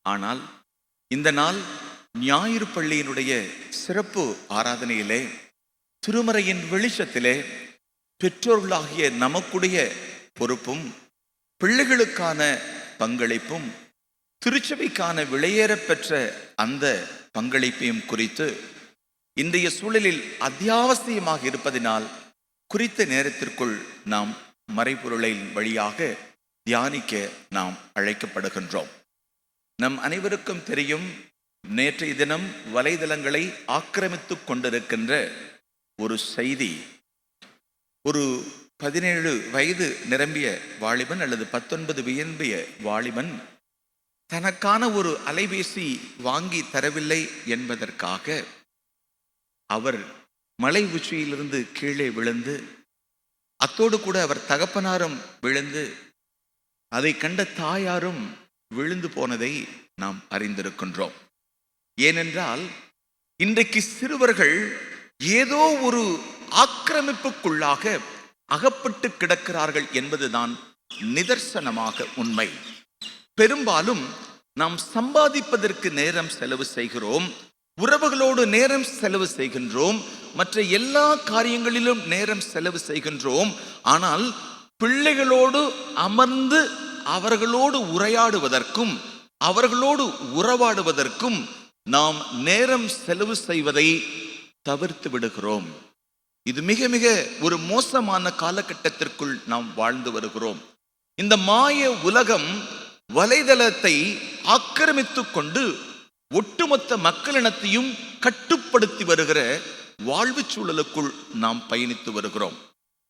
ஆனால் இந்த நாள் ஞாயிறு பள்ளியினுடைய சிறப்பு ஆராதனையிலே திருமறையின் வெளிச்சத்திலே பெற்றோர்களாகிய நமக்குடைய பொறுப்பும் பிள்ளைகளுக்கான பங்களிப்பும் திருச்சபைக்கான விலையேறப் பெற்ற அந்த பங்களிப்பையும் குறித்து இன்றைய சூழலில் அத்தியாவசியமாக இருப்பதினால் குறித்த நேரத்திற்குள் நாம் மறைபொருளின் வழியாக தியானிக்க நாம் அழைக்கப்படுகின்றோம். நம் அனைவருக்கும் தெரியும், நேற்றைய தினம் வலைதளங்களை ஆக்கிரமித்து கொண்டிருக்கின்ற ஒரு செய்தி. ஒரு 17 வயது நிரம்பிய வாலிபன் அல்லது 19 வியம்பிய வாலிபன் தனக்கான ஒரு அலைபேசி வாங்கி தரவில்லை என்பதற்காக அவர் மலை உச்சியிலிருந்து கீழே விழுந்து, அத்தோடு கூட அவர் தகப்பனாரும் விழுந்து, அதை கண்ட தாயாரும் விழுந்து போனதை நாம் அறிந்திருக்கின்றோம். ஏனென்றால் இன்றைக்கு சிறுவர்கள் ஏதோ ஒரு ஆக்கிரமிப்புக்குள்ளாக அகப்பட்டு கிடக்கிறார்கள் என்பதுதான் நிதர்சனமாக உண்மை. பெரும்பாலும் நாம் சம்பாதிப்பதற்கு நேரம் செலவு செய்கிறோம், உறவுகளோடு நேரம் செலவு செய்கின்றோம், மற்ற எல்லா காரியங்களிலும் நேரம் செலவு செய்கின்றோம். ஆனால் பிள்ளைகளோடு அமர்ந்து அவர்களோடு உரையாடுவதற்கும் அவர்களோடு உறவாடுவதற்கும் நாம் நேரம் செலவு செய்வதை தவிர்த்து விடுகிறோம். இது மிக மிக ஒரு மோசமான காலகட்டத்திற்குள் நாம் வாழ்ந்து வருகிறோம். இந்த மாய உலகம் வலைதளத்தை ஆக்கிரமித்து கொண்டு ஒட்டுமொத்த மக்களினத்தையும் கட்டுப்படுத்தி வருகிற வாழ்வு சூழலுக்குள் நாம் பயணித்து வருகிறோம்.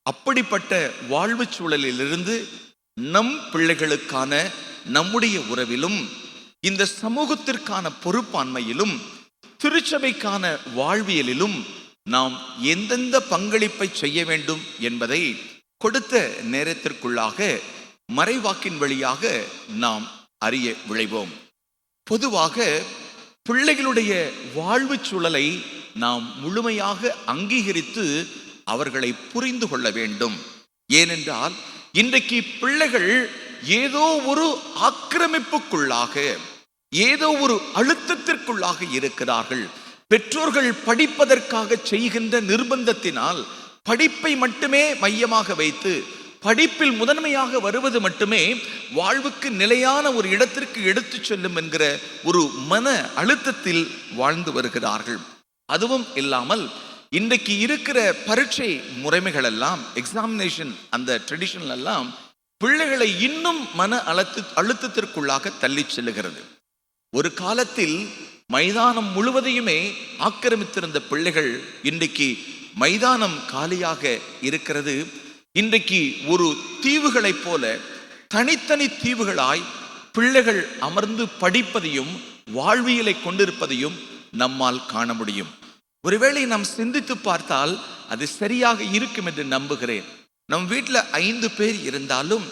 அப்படிப்பட்ட வாழ்வு சூழலிலிருந்து நம் பிள்ளைகளுக்கான நம்முடைய உறவிலும் இந்த சமூகத்திற்கான பொறுப்பாண்மையிலும் திருச்சபைக்கான வாழ்வியலிலும் நாம் எந்தெந்த பங்களிப்பை செய்ய வேண்டும் என்பதை கொடுத்த நேரத்திற்குள்ளாக மறைவாக்கின் வழியாக நாம் அறிய விளைவோம். பொதுவாக பிள்ளைகளுடைய வாழ்வு சூழலை நாம் முழுமையாக அங்கீகரித்து அவர்களை புரிந்து கொள்ள வேண்டும். ஏனென்றால் இன்றைக்கு பிள்ளைகள் ஏதோ ஒரு ஆக்கிரமிப்புக்குள்ளாக, ஏதோ ஒரு அழுத்தத்திற்குள்ளாக இருக்கிறார்கள். பெற்றோர்கள் படிப்பதற்காக செய்கின்ற நிர்பந்தத்தினால் படிப்பை மட்டுமே மையமாக வைத்து படிப்பில் முதன்மையாக வருவது மட்டுமே வாழ்வுக்கு நிலையான ஒரு இடத்திற்கு எடுத்து செல்லும் என்கிற ஒரு மன அழுத்தத்தில் வாழ்ந்து வருகிறார்கள். அதுவும் இல்லாமல் இன்றைக்கு இருக்கிற பரீட்சை முறைமைகள் எல்லாம், எக்ஸாமினேஷன் அந்த ட்ரெடிஷனல் எல்லாம் பிள்ளைகளை இன்னும் மன அழுத்தத்திற்குள்ளாக தள்ளி செல்லுகிறது. ஒரு காலத்தில் மைதானம் முழுவதையுமே ஆக்கிரமித்திருந்த பிள்ளைகள் இன்றைக்கு மைதானம் காலியாக இருக்கிறது. இன்றைக்கு ஒரு தீவுகளைப் போல தனித்தனி தீவுகளாய் பிள்ளைகள் அமர்ந்து படிப்பதையும் வாழ்வியலை கொண்டிருப்பதையும் நம்மால் காண முடியும். ஒருவேளை நாம் சிந்தித்து பார்த்தால் அது சரியாக இருக்கும் என்று நம்புகிறேன். நம் வீட்டில் 5 பேர் இருந்தாலும்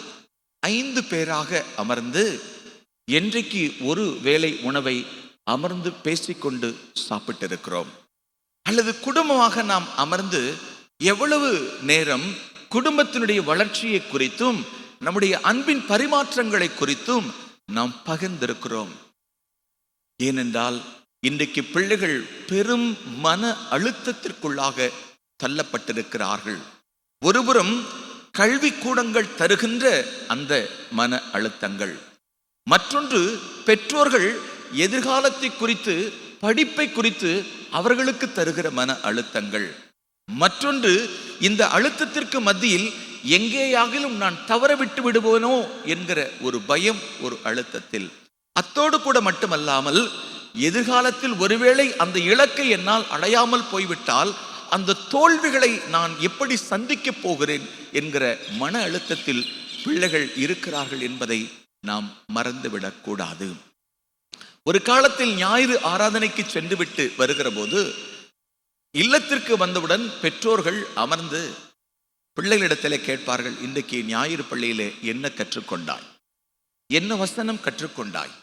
5 பேராக அமர்ந்து என்றைக்கு ஒரு வேளை உணவை அமர்ந்து பேசிக்கொண்டு சாப்பிட்டிருக்கிறோம்? அல்லது குடும்பமாக நாம் அமர்ந்து எவ்வளவு நேரம் குடும்பத்தினுடைய வளர்ச்சியை குறித்தும் நம்முடைய அன்பின் பரிமாற்றங்களை குறித்தும் நாம் பகிர்ந்திருக்கிறோம்? ஏனென்றால் இன்றைக்கு பிள்ளைகள் பெரும் மன அழுத்தத்திற்குள்ளாக தள்ளப்பட்டிருக்கிறார்கள். ஒருபுறம் கல்வி கூடங்கள் தருகின்ற அந்த மன அழுத்தங்கள், மற்றொன்று பெற்றோர்கள் எதிர்காலத்தை குறித்து படிப்பை குறித்து அவர்களுக்கு தருகிற மன அழுத்தங்கள், மற்றொன்று இந்த அழுத்தத்திற்கு மத்தியில் எங்கேயாகிலும் நான் தவற விட்டு விடுவேனோ என்கிற ஒரு பயம், ஒரு அழுத்தத்தில். அத்தோடு கூட மட்டுமல்லாமல் எதிர்காலத்தில் ஒருவேளை அந்த இலக்கை என்னால் அடையாமல் போய்விட்டால் அந்த தோல்விகளை நான் எப்படி சந்திக்கப் போகிறேன் என்கிற மன அழுத்தத்தில் பிள்ளைகள் இருக்கிறார்கள் என்பதை நாம் மறந்துவிடக்கூடாது. ஒரு காலத்தில் ஞாயிறு ஆராதனைக்கு சென்று விட்டு வருகிற போது இல்லத்திற்கு வந்தவுடன் பெற்றோர்கள் அமர்ந்து பிள்ளைகளிடத்தில் கேட்பார்கள், இன்றைக்கு ஞாயிறு பள்ளியிலே என்ன கற்றுக்கொண்டாய், என்ன வசனம் கற்றுக்கொண்டாய்,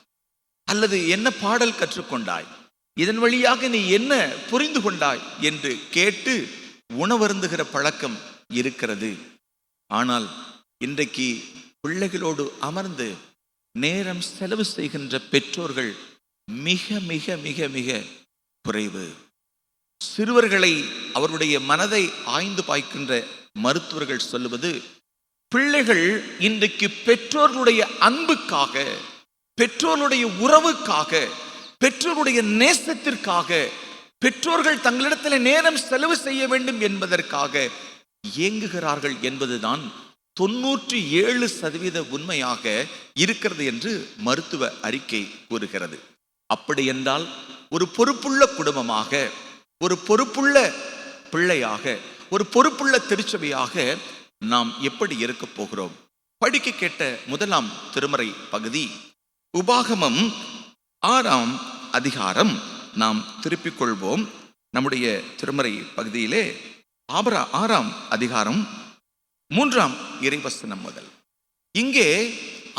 அல்லது என்ன பாடல் கற்றுக்கொண்டாய், இதன் வழியாக நீ என்ன புரிந்து கொண்டாய் என்று கேட்டு உணவருந்துகிற பழக்கம் இருக்கிறது. ஆனால் இன்றைக்கு பிள்ளைகளோடு அமர்ந்து நேரம் செலவு செய்கின்ற பெற்றோர்கள் மிக மிக மிக மிக குறைவு. சிறுவர்களை, அவருடைய மனதை ஆய்ந்து பாய்க்கின்ற மருத்துவர்கள் சொல்லுவது, பிள்ளைகள் இன்றைக்கு பெற்றோர்களுடைய அன்புக்காக, பெற்றோருடைய உறவுக்காக, பெற்றோருடைய நேசத்திற்காக, பெற்றோர்கள் தங்களிடத்தில் நேரம் செலவு செய்ய வேண்டும் என்பதற்காக இயங்குகிறார்கள் என்பதுதான் 97% உண்மையாக இருக்கிறது என்று மருத்துவ அறிக்கை கூறுகிறது. அப்படி என்றால் ஒரு பொறுப்புள்ள குடும்பமாக, ஒரு பொறுப்புள்ள பிள்ளையாக, ஒரு பொறுப்புள்ள திருச்சபையாக நாம் எப்படி இருக்க போகிறோம்? படிக்க கேட்ட முதலாம் திருமறை பகுதி உபாகமம் 6ஆம் அதிகாரம். நாம் திருப்பிக் கொள்வோம் நம்முடைய திருமறை பகுதியிலே 6ஆம் அதிகாரம் 3ஆம் இறைவசனம் முதல். இங்கே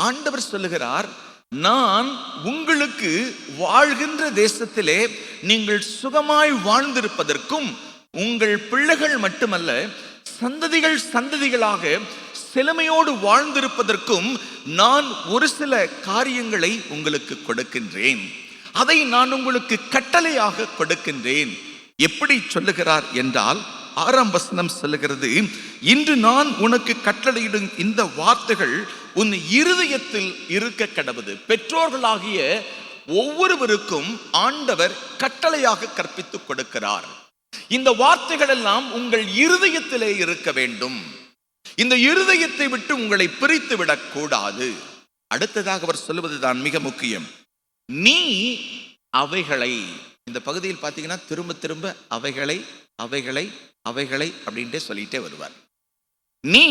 ஆண்டவர் சொல்லுகிறார், நான் உங்களுக்கு வாழ்கின்ற தேசத்திலே நீங்கள் சுகமாய் வாழ்ந்திருப்பதற்கும், உங்கள் பிள்ளைகள் மட்டுமல்ல சந்ததிகள் சந்ததிகளாக செழுமையோடு வாழ்ந்திருப்பதற்கும் நான் ஒரு சில காரியங்களை உங்களுக்கு கொடுக்கின்றேன். அதை நான் உங்களுக்கு கட்டளையாக கொடுக்கின்றேன். எப்படி சொல்லுகிறார் என்றால் 6ஆம் வசனம் சொல்லுகிறது, இன்று நான் உனக்கு கட்டளையிடும் இந்த வார்த்தைகள் உன் இருதயத்தில் இருக்க கடவுது. பெற்றோர்களாகிய ஒவ்வொருவருக்கும் ஆண்டவர் கட்டளையாக கற்பித்துக் கொடுக்கிறார். இந்த வார்த்தைகள் எல்லாம் உங்கள் இருதயத்திலே இருக்க வேண்டும். இந்த இருதயத்தை விட்டு உங்களை பிரித்து விடக் கூடாது. அடுத்ததாக அவர் சொல்லுவதுதான் மிக முக்கியம். நீ அவைகளை, இந்த பகுதியில் பார்த்தீங்கன்னா திரும்ப திரும்ப அவைகளை அவைகளை அவைகளை அப்படின்ட்டே சொல்லிட்டே வருவார். நீ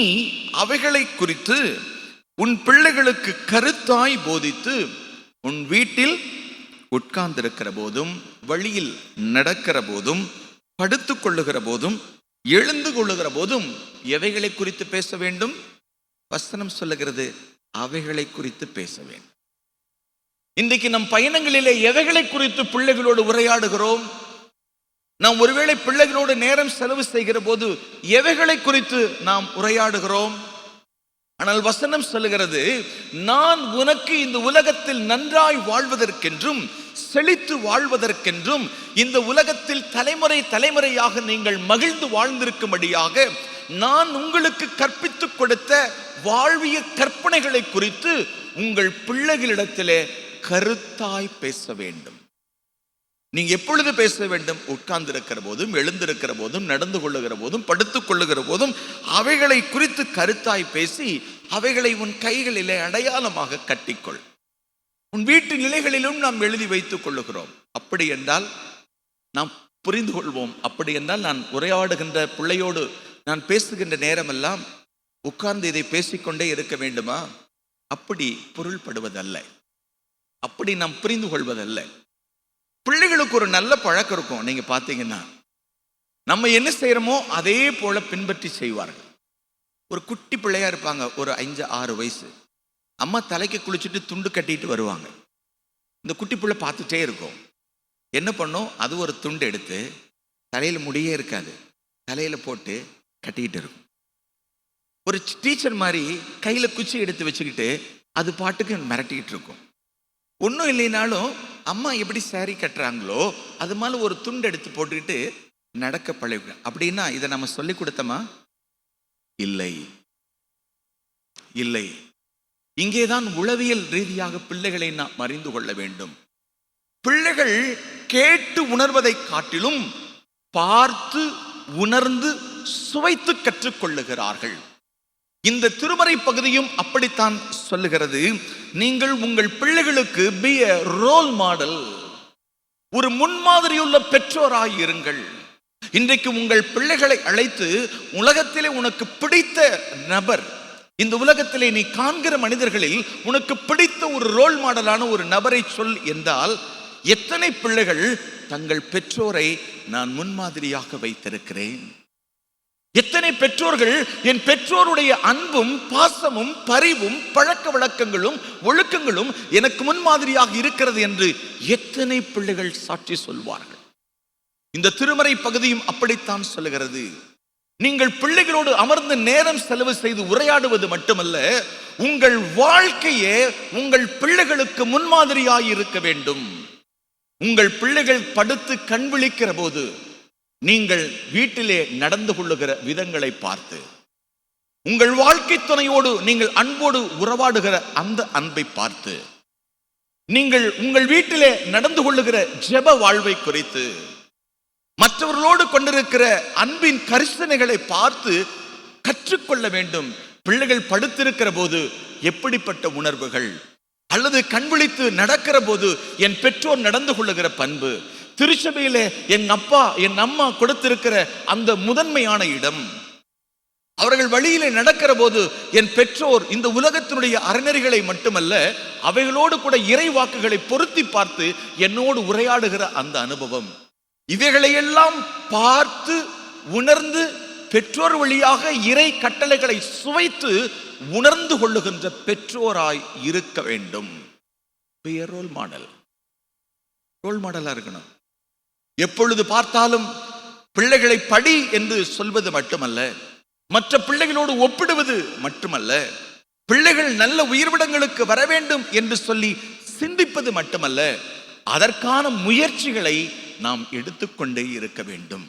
அவைகளை குறித்து உன் பிள்ளைகளுக்கு கருத்தாய் போதித்து, உன் வீட்டில் உட்கார்ந்திருக்கிற போதும், வழியில் நடக்கிற போதும், படுத்துக் கொள்ளுகிற போதும், எழுந்து கொள்ளுகிற போதும் எவைகளை குறித்து பேச வேண்டும்? வசனம் சொல்லுகிறது, அவைகளை குறித்து பேச வேண்டும். இன்றைக்கு நம் பயணங்களிலே எவைகளை குறித்து பிள்ளைகளோடு உரையாடுகிறோம்? நாம் ஒருவேளை பிள்ளைகளோடு நேரம் செலவு செய்கிற போது எவைகளை குறித்து நாம் உரையாடுகிறோம்? ஆனால் வசனம் சொல்லுகிறது, நான் உனக்கு இந்த உலகத்தில் நன்றாய் வாழ்வதற்கென்றும் செழித்து வாழ்வதற்கென்றும், இந்த உலகத்தில் தலைமுறை தலைமுறையாக நீங்கள் மகிழ்ந்து வாழ்ந்திருக்கும்படியாக நான் உங்களுக்கு கற்பித்துக் கொடுத்த வாழ்விய கற்பனைகளை குறித்து உங்கள் பிள்ளைகளிடத்திலே கருத்தாய் பேச வேண்டும். நீங்க எப்பொழுது பேச வேண்டும்? உட்கார்ந்திருக்கிற போதும், எழுந்திருக்கிற போதும், நடந்து கொள்ளுகிற போதும், படுத்துக் கொள்ளுகிற போதும் அவைகளை குறித்து கருத்தாய் பேசி அவைகளை உன் கைகளிலே அடையாளமாக கட்டிக்கொள். உன் வீட்டு நிலைகளிலும் நாம் எழுதி வைத்துக் கொள்ளுகிறோம். அப்படி என்றால் நாம் புரிந்து கொள்வோம். அப்படி என்றால் நான் உரையாடுகின்ற பிள்ளையோடு நான் பேசுகின்ற நேரமெல்லாம் உட்கார்ந்து இதை பேசிக்கொண்டே இருக்க வேண்டுமா? அப்படி பொருள்படுவதல்ல, அப்படி நாம் புரிந்து கொள்வதல்ல. பிள்ளைகளுக்கு ஒரு நல்ல பழக்கம் இருக்கும். நீங்க பார்த்தீங்கன்னா நம்ம என்ன செய்யறோமோ அதே போல பின்பற்றி செய்வார்கள். ஒரு குட்டி பிள்ளையா இருப்பாங்க, ஒரு 5-6 வயசு. அம்மா தலைக்கு குளிச்சுட்டு துண்டு கட்டிட்டு வருவாங்க. இந்த குட்டி பிள்ளை பார்த்துட்டே இருக்கும். என்ன பண்ணும்? அது ஒரு துண்டு எடுத்து, தலையில முடியே இருக்காது, தலையில போட்டு கட்டிக்கிட்டு இருக்கும். ஒரு டீச்சர் மாதிரி கையில குச்சி எடுத்து வச்சுக்கிட்டு அது பாட்டுக்கு மிரட்டிக்கிட்டு இருக்கும். ஒன்றும் இல்லைனாலும் அம்மா எப்படி சாரி கட்டுறாங்களோ அது மேலே ஒரு துண்டு எடுத்து போட்டுக்கிட்டு நடக்க பழகு. அப்படின்னா இதை நம்ம சொல்லி கொடுத்தோமா? இல்லை, இல்லை. இங்கேதான் உளவியல் ரீதியாக பிள்ளைகளை நாம் அறிந்து கொள்ள வேண்டும். பிள்ளைகள் கேட்டு உணர்வதை காட்டிலும் பார்த்து உணர்ந்து சுவைத்து கற்றுக்கொள்ளுகிறார்கள். இந்த திருமறை பகுதியும் அப்படித்தான் சொல்லுகிறது. நீங்கள் உங்கள் பிள்ளைகளுக்கு be a ரோல் மாடல், ஒரு முன்மாதிரியுள்ள பெற்றோராய் இருங்கள். இன்றைக்கு உங்கள் பிள்ளைகளை அழைத்து உலகத்திலே உனக்கு பிடித்த நபர், இந்த உலகத்திலே நீ காண்கிற மனிதர்களில் உனக்கு பிடித்த ஒரு ரோல் மாடலான ஒரு நபரை சொல் என்றால், எத்தனை பிள்ளைகள் தங்கள் பெற்றோரை நான் முன்மாதிரியாக வைத்திருக்கிறேன், எத்தனை பெற்றோர்கள் என் பெற்றோருடைய அன்பும் பாசமும் பரிவும் பழக்க வழக்கங்களும் ஒழுக்கங்களும் எனக்கு முன்மாதிரியாக இருக்கிறது என்று எத்தனை பிள்ளைகள் சாட்சி சொல்வார்கள். இந்த திருமறை பகுதியும் அப்படித்தான் சொல்லுகிறது. நீங்கள் பிள்ளைகளோடு அமர்ந்து நேரம் செலவு செய்து உரையாடுவது மட்டுமல்ல, உங்கள் வாழ்க்கையே உங்கள் பிள்ளைகளுக்கு முன்மாதிரியாய் இருக்க வேண்டும். உங்கள் பிள்ளைகள் படுத்து கண் விழிக்கிற போது நீங்கள் வீட்டிலே நடந்து கொள்ளுகிற விதங்களை பார்த்து, உங்கள் வாழ்க்கை துணையோடு நீங்கள் அன்போடு உறவாடுகிற அந்த அன்பை பார்த்து, நீங்கள் உங்கள் வீட்டிலே நடந்து கொள்ளுகிற ஜெப வாழ்வை குறித்து, மற்றவர்களோடு கொண்டிருக்கிற அன்பின் கரிசனைகளை பார்த்து கற்றுக்கொள்ள வேண்டும். பிள்ளைகள் படுத்திருக்கிற போது எப்படிப்பட்ட உணர்வுகள், அல்லது கண்விழித்து நடக்கிற போது என் பெற்றோர் நடந்து கொள்ளுகிற பண்பு, திருச்சபையிலே என் அப்பா என் அம்மா கொடுத்திருக்கிற அந்த முதன்மையான இடம், அவர்கள் வழியிலே நடக்கிற போது என் பெற்றோர் இந்த உலகத்தினுடைய அறநெறிகளை மட்டுமல்ல அவைகளோடு கூட இறை வாக்குகளை பொருத்தி பார்த்து என்னோடு உரையாடுகிற அந்த அனுபவம், இவைகளையெல்லாம் பார்த்து உணர்ந்து பெற்றோர் வழியாக இறை கட்டளைகளை சுவைத்து உணர்ந்து கொள்ளுகின்ற பெற்றோராய் இருக்க வேண்டும். ரோல் மாடலா இருக்கணும். எப்பொழுது பார்த்தாலும் பிள்ளைகளை படி என்று சொல்வது மட்டுமல்ல, மற்ற பிள்ளைகளோடு ஒப்பிடுவது மட்டுமல்ல, பிள்ளைகள் நல்ல உயர்விடங்களுக்கு வர வேண்டும் என்று சொல்லி சிந்திப்பது மட்டுமல்ல, அதற்கான முயற்சிகளை நாம் எடுத்துக்கொண்டே இருக்க வேண்டும்.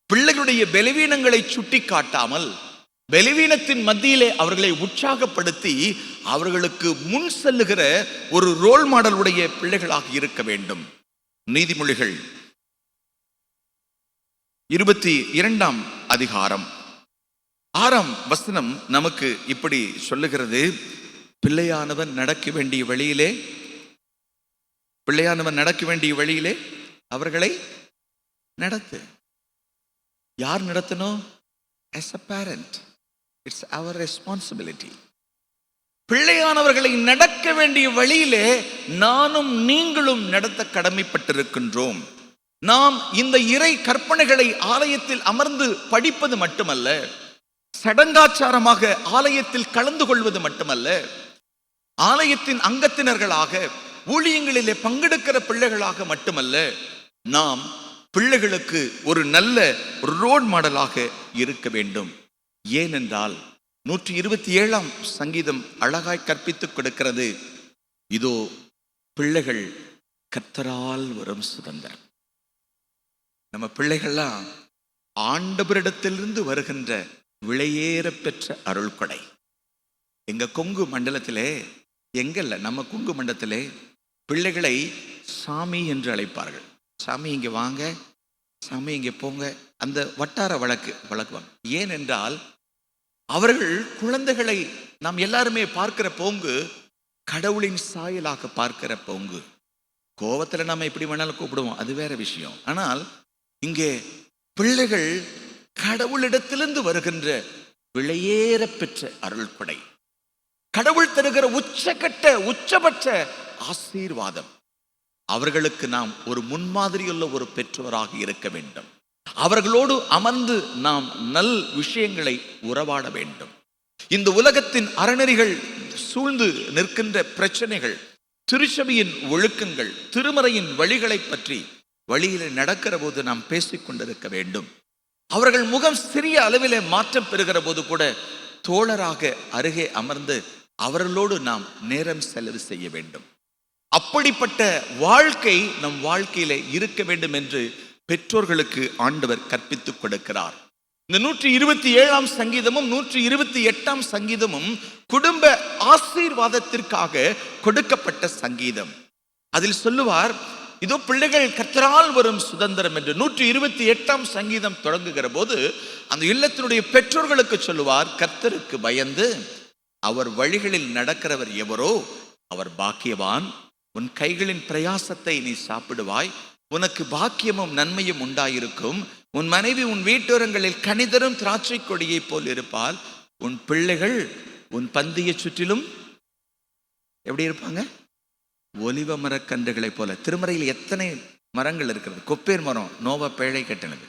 பிள்ளைகளுடைய பலவீனங்களை சுட்டி காட்டாமல் பலவீனத்தின் மத்தியிலே அவர்களை உற்சாகப்படுத்தி அவர்களுக்கு முன் செல்லுகிற ஒரு ரோல் மாடலுடைய பிள்ளைகளாக இருக்க வேண்டும். நீதிமொழிகள் 22ஆம் அதிகாரம் 6ஆம் வசனம் நமக்கு இப்படி சொல்லுகிறது. பிள்ளையானவன் நடக்க வேண்டிய வழியிலே அவர்களை நடத்து. யார் நடத்தணும்? as a parent, it's our responsibility. பிள்ளையானவர்களை நடக்க வேண்டிய வழியிலே நானும் நீங்களும் நடத்த கடமைப்பட்டிருக்கின்றோம். நாம் இந்த இறை கற்பனைகளை ஆலயத்தில் அமர்ந்து படிப்பது மட்டுமல்ல, சடங்காச்சாரமாக ஆலயத்தில் கலந்து கொள்வது மட்டுமல்ல, ஆலயத்தின் அங்கத்தினர்களாக ஊழியங்களிலே பங்கெடுக்கிற பிள்ளைகளாக மட்டுமல்ல, நாம் பிள்ளைகளுக்கு ஒரு நல்ல ரோல் மாடலாக இருக்க வேண்டும். ஏனென்றால் 127ஆம் சங்கீதம் அழகாய் கற்பித்துக் கொடுக்கிறது. இதோ பிள்ளைகள் கர்த்தரால் வரும் சுதந்திரம். நம்ம பிள்ளைகள்லாம் ஆண்டவரிடத்திலிருந்து வருகின்ற விலையேற பெற்ற அருள் கொடை. எங்க கொங்கு மண்டலத்திலே, நம்ம கொங்கு மண்டலத்திலே பிள்ளைகளை சாமி என்று அழைப்பார்கள். சாமி இங்கே வாங்க, சாமி இங்கே போங்க, அந்த வட்டார வழக்குவாங்க. ஏனென்றால் அவர்கள் குழந்தைகளை நாம் எல்லாருமே பார்க்கிற போங்கு கடவுளின் சாயலாக பார்க்கிற போங்கு. கோபத்தில் நம்ம எப்படி வேணாலும் கூப்பிடுவோம், அது வேற விஷயம். ஆனால் இங்கே பிள்ளைகள் கடவுளிடத்திலிருந்து வருகின்ற விலையேற பெற்ற அருள் கொடை, கடவுள் தருகிற உச்சபட்ச ஆசீர்வாதம். அவர்களுக்கு நாம் ஒரு முன்மாதிரியுள்ள ஒரு பெற்றோராக இருக்க வேண்டும். அவர்களோடு அமர்ந்து நாம் நல் விஷயங்களை உறவாட வேண்டும். இந்த உலகத்தின் அறநெறிகள் சூழ்ந்து நிற்கின்ற பிரச்சனைகள், திருச்சபையின் ஒழுக்கங்கள், திருமறையின் வழிகளை பற்றி வழியிலே நடக்கிற போது நாம் பேசிக்கொண்டிருக்க வேண்டும். அவர்கள் முகம் சிறிய அளவிலே மாற்றம் பெறுகிற போது கூட தோழராக அருகே அமர்ந்து அவர்களோடு நாம் நேரம் செலவு செய்ய வேண்டும். அப்படிப்பட்ட வாழ்க்கை நம் வாழ்க்கையிலே இருக்க வேண்டும் என்று பெற்றோர்களுக்கு ஆண்டவர் கற்பித்துக் கொடுக்கிறார். இந்த 127ஆம் சங்கீதமும் 128ஆம் சங்கீதமும் குடும்ப ஆசீர்வாதத்திற்காக கொடுக்கப்பட்ட சங்கீதம். அதில் சொல்லுவார், இதோ பிள்ளைகள் கர்த்தரால் வரும் சுதந்திரம் என்று. 128ஆம் சங்கீதம் தொடங்குகிற போது அந்த இல்லத்தினுடைய பெற்றோர்களுக்கு சொல்லுவார், கர்த்தருக்கு பயந்து அவர் வழிகளில் நடக்கிறவர் எவரோ அவர் பாக்கியவான். உன் கைகளின் பிரயாசத்தை நீ சாப்பிடுவாய், உனக்கு பாக்கியமும் நன்மையும் உண்டாயிருக்கும். உன் மனைவி உன் வீட்டோரங்களில் கனிதரும் திராட்சை கொடியை போல் இருப்பாள். உன் பிள்ளைகள் உன் பந்தியை சுற்றிலும் எப்படி இருப்பாங்க? ஒலிவ மரக்கன்றுகளை போல. திருமறையில் எத்தனை மரங்கள் இருக்கிறது? கொப்பேர் மரம் நோவா பேழை கட்டினது.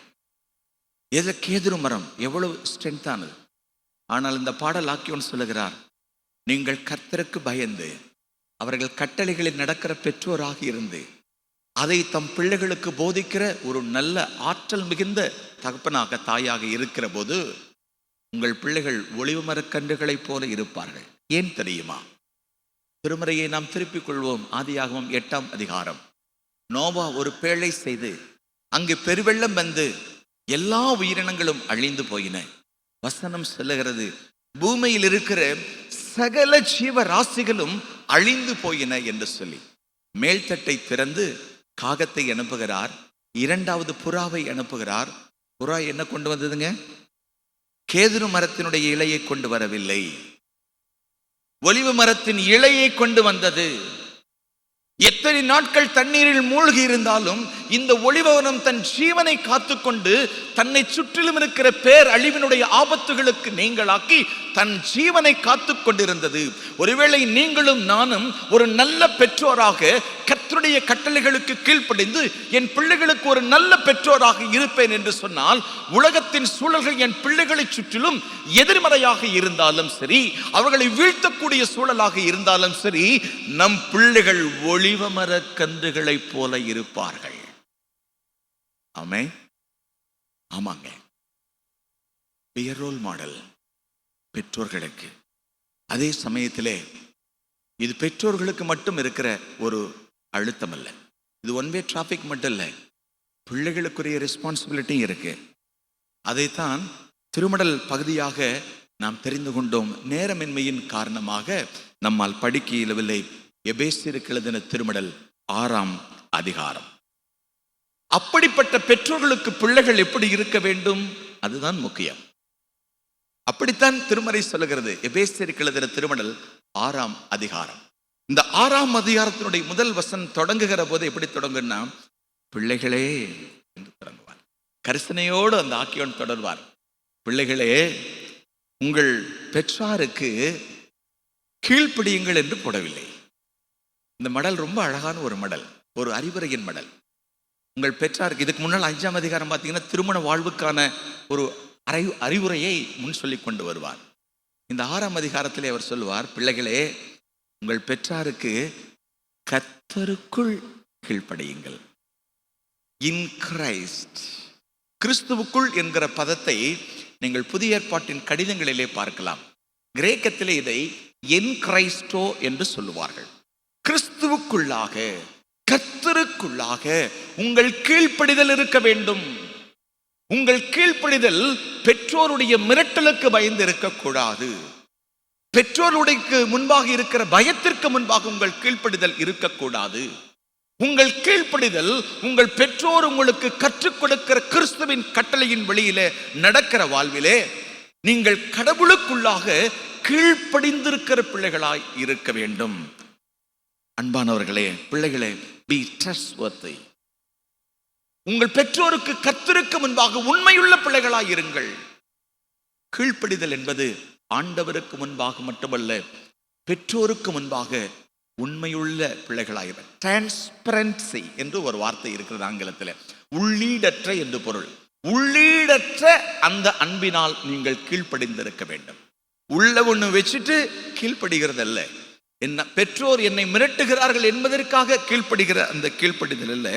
கேதுரு மரம் எவ்வளவு ஸ்ட்ரென்த்தானது. ஆனால் இந்த பாடல் ஆக்கியோன் சொல்லுகிறார், நீங்கள் கர்த்தருக்கு பயந்து அவர்கள் கட்டளைகளில் நடக்கிற பெற்றோராக இருந்து அதை தம் பிள்ளைகளுக்கு போதிக்கிற ஒரு நல்ல ஆற்றல் மிகுந்த தகப்பனாக தாயாக இருக்கிற போது உங்கள் பிள்ளைகள் ஒளிவு மரக்கன்றுகளைப் போல இருப்பார்கள். ஏன் தெரியுமா? திருமறையை நாம் திருப்பிக் கொள்வோம். ஆதியாகமம் 8ஆம் அதிகாரம். நோவா ஒரு பேழை செய்து அங்கு பெருவெள்ளம் வந்து எல்லா உயிரினங்களும் அழிந்து போயின. வசனம் சொல்லுகிறது, பூமியில் இருக்கிற சகல ஜீவ ராசிகளும் அழிந்து போயின என்று சொல்லி மேல்தட்டை திறந்து காகத்தை அனுப்புகிறார். 2வது புறாவை அனுப்புகிறார். புறா என்ன கொண்டு வந்ததுங்க? கேதுரு மரத்தினுடைய இலையை கொண்டு வரவில்லை, ஒலிவ மரத்தின் இலையை கொண்டு வந்தது. எத்தனை நாட்கள் தண்ணீரில் மூழ்கி இருந்தாலும் இந்த ஒளிவனம் தன் ஜீவனை காத்துக்கொண்டு தன்னை சுற்றிலும் இருக்கிற பேர் அழிவினுடைய ஆபத்துகளுக்கு நீங்களாக்கி தன் ஜீவனை காத்து கொண்டிருந்தது. ஒருவேளை நீங்களும் நானும் ஒரு நல்ல பெற்றோராக கர்த்தருடைய கட்டளைகளுக்கு கீழ்ப்படிந்து என் பிள்ளைகளுக்கு ஒரு நல்ல பெற்றோராக இருப்பேன் என்று சொன்னால், உலகத்தின் சூழல்கள் என் பிள்ளைகளை சுற்றிலும் எதிர்மறையாக இருந்தாலும் சரி, அவர்களை வீழ்த்தக்கூடிய சூழலாக இருந்தாலும் சரி, நம் பிள்ளைகள் ஒளிவமர கன்றுகளைப் போல இருப்பார்கள். ஆமென். ஆமாங்க. ரோல் மாடல் பெற்றோர்களுக்கு. அதே சமயத்திலே இது பெற்றோர்களுக்கு மட்டும் இருக்கிற ஒரு அழுத்தம் அல்ல, இது ஒன் வே டிராபிக் மட்டும் இல்லை, பிள்ளைகளுக்குரிய ரெஸ்பான்சிபிலிட்டியும் இருக்கு. அதைத்தான் திருமடல் பகுதியாக நாம் தெரிந்து கொண்டோம். நேரமின்மையின் காரணமாக நம்மால் படிக்க இயலவில்லை. எபேசியருக்கு எழுதின திருமடல் 6ஆம் அதிகாரம். அப்படிப்பட்ட பெற்றோர்களுக்கு பிள்ளைகள் எப்படி இருக்க வேண்டும், அதுதான் முக்கியம். அப்படித்தான் திருமறை சொல்லுகிறது. எபேசியருக்கு எழுதின திருமடல் 6ஆம் அதிகாரம். இந்த 6ஆம் அதிகாரத்தினுடைய முதல் வசனம் தொடங்குகிற போது எப்படி தொடங்குன்னா, பிள்ளைகளே என்று தொடங்குவார். கரிசனையோடு அந்த ஆக்கியோன் தொடர்வார். பிள்ளைகளே, உங்கள் பெற்றாருக்கு கீழ்ப்படியுங்கள் என்று போடவில்லை. இந்த மடல் ரொம்ப அழகான ஒரு மடல், ஒரு அறிவுரையின் மடல். உங்கள் பெற்றாருக்கு, இதுக்கு முன்னால் 5ஆம் அதிகாரம் பார்த்தீங்கன்னா திருமண வாழ்வுக்கான ஒரு அறிவுரையை முன் சொல்லி கொண்டு வருவார். இந்த 6ஆம் அதிகாரத்திலே அவர் சொல்லுவார், பிள்ளைகளே, உங்கள் பெற்றாருக்கு கர்த்தருக்குள் கீழ்ப்படியுங்கள். இன் கிரைஸ்ட், கிறிஸ்துவுக்குள் என்கிற பதத்தை நீங்கள் புதிய ஏற்பாட்டின் கடிதங்களிலே பார்க்கலாம். கிரேக்கத்திலே இதை என் கிரைஸ்டோ என்று சொல்லுவார்கள். கிறிஸ்துவுக்குள்ளாக, கர்த்தருக்குள்ளாக உங்கள் கீழ்ப்படிதல் இருக்க வேண்டும். உங்கள் கீழ்ப்படிதல் பெற்றோருடைய மிரட்டலுக்கு பயந்து இருக்கக்கூடாது. பெற்றோருடைய முன்பாக இருக்கிற பயத்திற்கு முன்பாக உங்கள் கீழ்ப்படிதல் இருக்கக்கூடாது. உங்கள் கீழ்ப்படிதல் உங்கள் பெற்றோர் உங்களுக்கு கற்றுக் கொடுக்கிற கிறிஸ்துவின் கட்டளையின் வெளியிலே நடக்கிற வாழ்விலே நீங்கள் கடவுளுக்குள்ளாக கீழ்ப்படிந்திருக்கிற பிள்ளைகளாய் இருக்க வேண்டும். அன்பானவர்களே, பிள்ளைகளே, be trustworthy. உங்கள் பெற்றோருக்கு கர்த்தருக்கு முன்பாக உண்மையுள்ள பிள்ளைகளாய் இருங்கள். கீழ்ப்படிதல் என்பது ஆண்டவருக்கு முன்பாக மட்டுமல்ல, பெற்றோருக்கு முன்பாக உண்மையுள்ள பிள்ளைகளாக. டிரான்ஸ்பரன்சி என்று ஒரு வார்த்தை இருக்கிறது ஆங்கிலத்தில். உள்ளீடற்ற என்று பொருள். உள்ளீடற்ற அந்த அன்பினால் நீங்கள் கீழ்ப்படிந்திருக்க வேண்டும். உள்ள ஒன்று வச்சுட்டு கீழ்ப்படுகிறது அல்ல. என்ன, பெற்றோர் என்னை மிரட்டுகிறார்கள் என்பதற்காக கீழ்ப்படுகிற அந்த கீழ்ப்படிதல் அல்ல.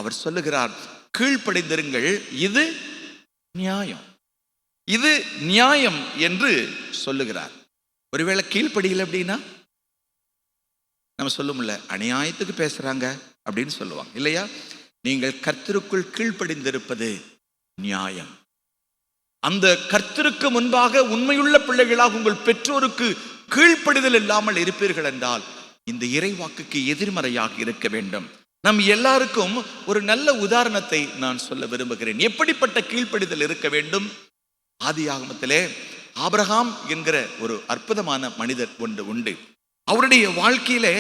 அவர் சொல்லுகிறார், கீழ்ப்படிந்திருங்கள், இது நியாயம், இது நியாயம் என்று சொல்லுகிறார். ஒருவேளை கீழ்ப்படியல அப்படின்னா நம்ம சொல்லும்ல, அநியாயத்துக்கு பேசுறாங்க அப்படின்னு சொல்லுவாங்க இல்லையா? நீங்கள் கர்த்தருக்குள் கீழ்ப்படிந்திருப்பது நியாயம். அந்த கர்த்தருக்கு முன்பாக உண்மையுள்ள பிள்ளைகளாக உங்கள் பெற்றோருக்கு கீழ்ப்படிதல் இல்லாமல் இருப்பீர்கள் என்றால் இந்த இறைவாக்குக்கு எதிர்மறையாக இருக்க வேண்டும். நம் எல்லாருக்கும் ஒரு நல்ல உதாரணத்தை நான் சொல்ல விரும்புகிறேன். எப்படிப்பட்ட கீழ்ப்படிதல் இருக்க வேண்டும்? ஆதியாகமத்திலே ஆபிரகாம் என்கிற ஒரு அற்புதமான மனிதர் ஒன்று உண்டு. அவருடைய வாழ்க்கையிலே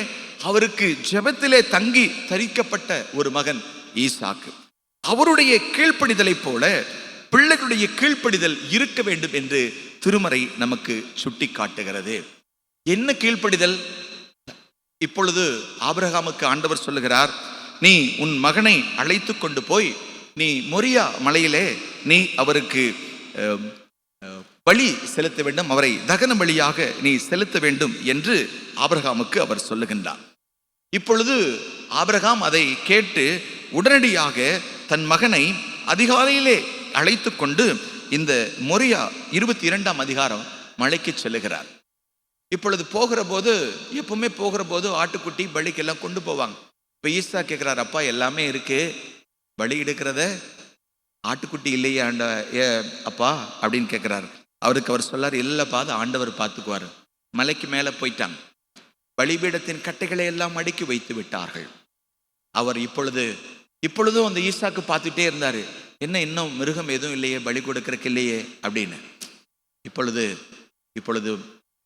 அவருக்கு ஜெபத்திலே தங்கி தரிக்கப்பட்ட ஒரு மகன் ஈசாக்கு. அவருடைய கீழ்ப்படிதலை போல பிள்ளைகளுடைய கீழ்ப்படிதல் இருக்க வேண்டும் என்று திருமறை நமக்கு சுட்டி காட்டுகிறது. என்ன கீழ்ப்படிதல்? இப்பொழுது ஆபிரகாமுக்கு ஆண்டவர் சொல்லுகிறார், நீ உன் மகனை அழைத்து கொண்டு போய் நீ மொரியா மலையிலே நீ அவருக்கு பலி செலுத்த வேண்டும், அவரை தகன பலியாக நீ செலுத்த வேண்டும் என்று ஆபிரகாமுக்கு அவர் சொல்லுகின்றார். இப்பொழுது ஆபிரகாம் அதை கேட்டு உடனடியாக தன் மகனை அதிகாலையிலே அழைத்து கொண்டு இந்த மொரியா 22ஆம் அதிகாரம் மலைக்கு செல்லுகிறார். இப்பொழுது போகிற போது, எப்பவுமே போகிற போது ஆட்டுக்குட்டி பலிக்கெல்லாம் கொண்டு போவாங்க. இப்போ ஈசா கேட்குறார், அப்பா எல்லாமே இருக்கு, பலி எடுக்கிறத ஆட்டுக்குட்டி இல்லையே அப்பா அப்படின்னு கேட்குறாரு. அவருக்கு அவர் சொல்லார், இல்லைப்பா அது ஆண்டவர் பார்த்துக்குவார். மலைக்கு மேலே போயிட்டாங்க. பலிபீடத்தின் கட்டைகளை எல்லாம் அடுக்கி வைத்து விட்டார்கள். அவர் இப்பொழுதும் அந்த ஈசாக்கு பார்த்துட்டே இருந்தார், என்ன இன்னும் மிருகம் எதுவும் இல்லையே, பலி கொடுக்கறக்கு இல்லையே அப்படின்னு. இப்பொழுது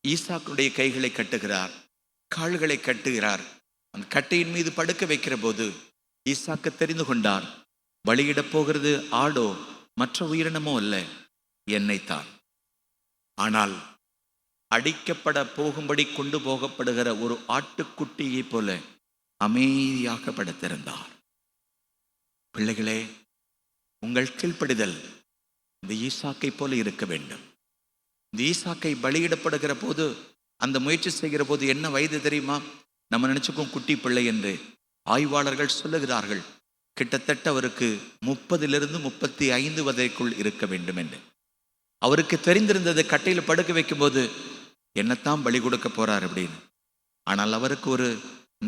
ஈசாக்குடைய கைகளை கட்டுகிறார், கால்களை கட்டுகிறார். அந்த கட்டையின் மீது படுக்க வைக்கிற போது ஈசாக்கு தெரிந்து கொண்டார், பலியிடப் போகிறது ஆடோ மற்ற உயிரினமோ அல்ல, என்னைத்தான். ஆனால் அடிக்கப்பட போகும்படி கொண்டு போகப்படுகிற ஒரு ஆட்டுக்குட்டியை போல அமைதியாக படுத்திருந்தார். பிள்ளைகளே, உங்கள் கீழ்ப்படிதல் இந்த ஈசாக்கை போல இருக்க வேண்டும். இந்த ஈசாக்கை பலியிடப்படுகிற போது, அந்த முயற்சி செய்கிற போது என்ன வயது தெரியுமா? நம்ம நினைச்சுக்கோம் குட்டி பிள்ளை என்று. ஆய்வாளர்கள் சொல்லுகிறார்கள், கிட்டத்தட்ட அவருக்கு 30 to 35 வயதுக்குள் இருக்க வேண்டும் என்று. அவருக்கு தெரிந்திருந்தது, கட்டையில் படுக்க வைக்கும்போது என்னத்தான் பலி கொடுக்க போறார் அப்படின்னு. ஆனால் அவருக்கு ஒரு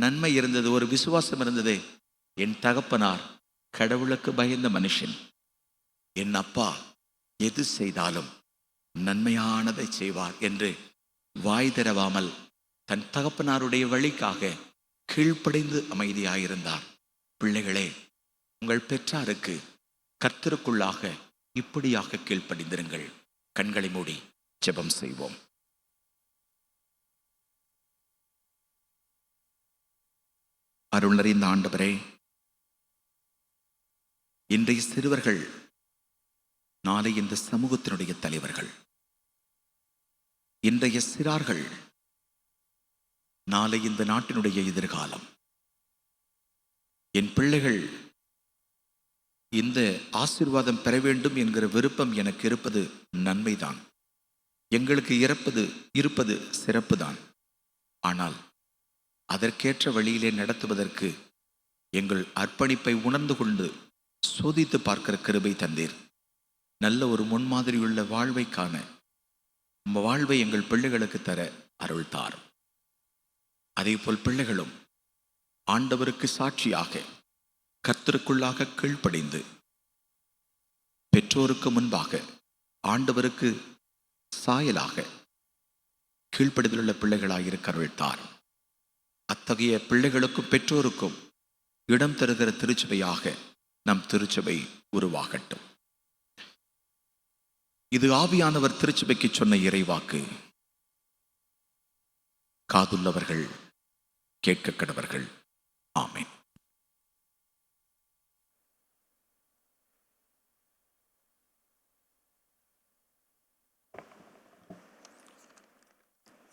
நன்மை இருந்தது, ஒரு விசுவாசம் இருந்தது. என் தகப்பனார் கடவுளுக்கு பயந்த மனுஷன், என் அப்பா எது செய்தாலும் நன்மையானதை செய்வார் என்று வாய் திறவாமல் தன் தகப்பனாருடைய வழிக்காக கீழ்ப்படைந்து அமைதியாயிருந்தார். பிள்ளைகளே, உங்கள் பெற்றாருக்கு கர்த்தருக்குள்ளாக இப்படியாக கீழ்ப்படிந்திருங்கள். கண்களை மூடி ஜெபம் செய்வோம். அருள் நிறைந்த ஆண்டவரே, இன்றைய சிறுவர்கள் நாளை இந்த சமூகத்தினுடைய தலைவர்கள். இன்றைய சிறார்கள் நாளை இந்த நாட்டினுடைய எதிர்காலம். என் பிள்ளைகள் இந்த ஆசீர்வாதம் பெற வேண்டும் என்கிற விருப்பம் எனக்கு இருப்பது நன்மைதான். எங்களுக்கு இருப்பது சிறப்புதான். ஆனால் அதற்கேற்ற வழியிலே நடத்துவதற்கு எங்கள் அர்ப்பணிப்பை உணர்ந்து கொண்டு சோதித்து பார்க்கிற கிருபை தந்தீர். நல்ல ஒரு முன்மாதிரியுள்ள வாழ்வை காண வாழ்வை எங்கள் பிள்ளைகளுக்கு தர அருள் தாரும். அதேபோல் பிள்ளைகளும் ஆண்டவருக்கு சாட்சியாக கர்த்தருக்குள்ளாக கீழ்ப்படிந்து பெற்றோருக்கு முன்பாக ஆண்டவருக்கு சாயலாக கீழ்ப்படிதலுள்ள பிள்ளைகளாயிருக்க அருள் தாரும். அத்தகைய பிள்ளைகளுக்கும் பெற்றோருக்கும் இடம் தருகிற திருச்சபையாக நம் திருச்சபை உருவாகட்டும். இது ஆவியானவர் திருச்சபைக்கு சொன்ன இறைவாக்கு. காதுள்ளவர்கள் கேட்க கடவர்கள். ஆமென்.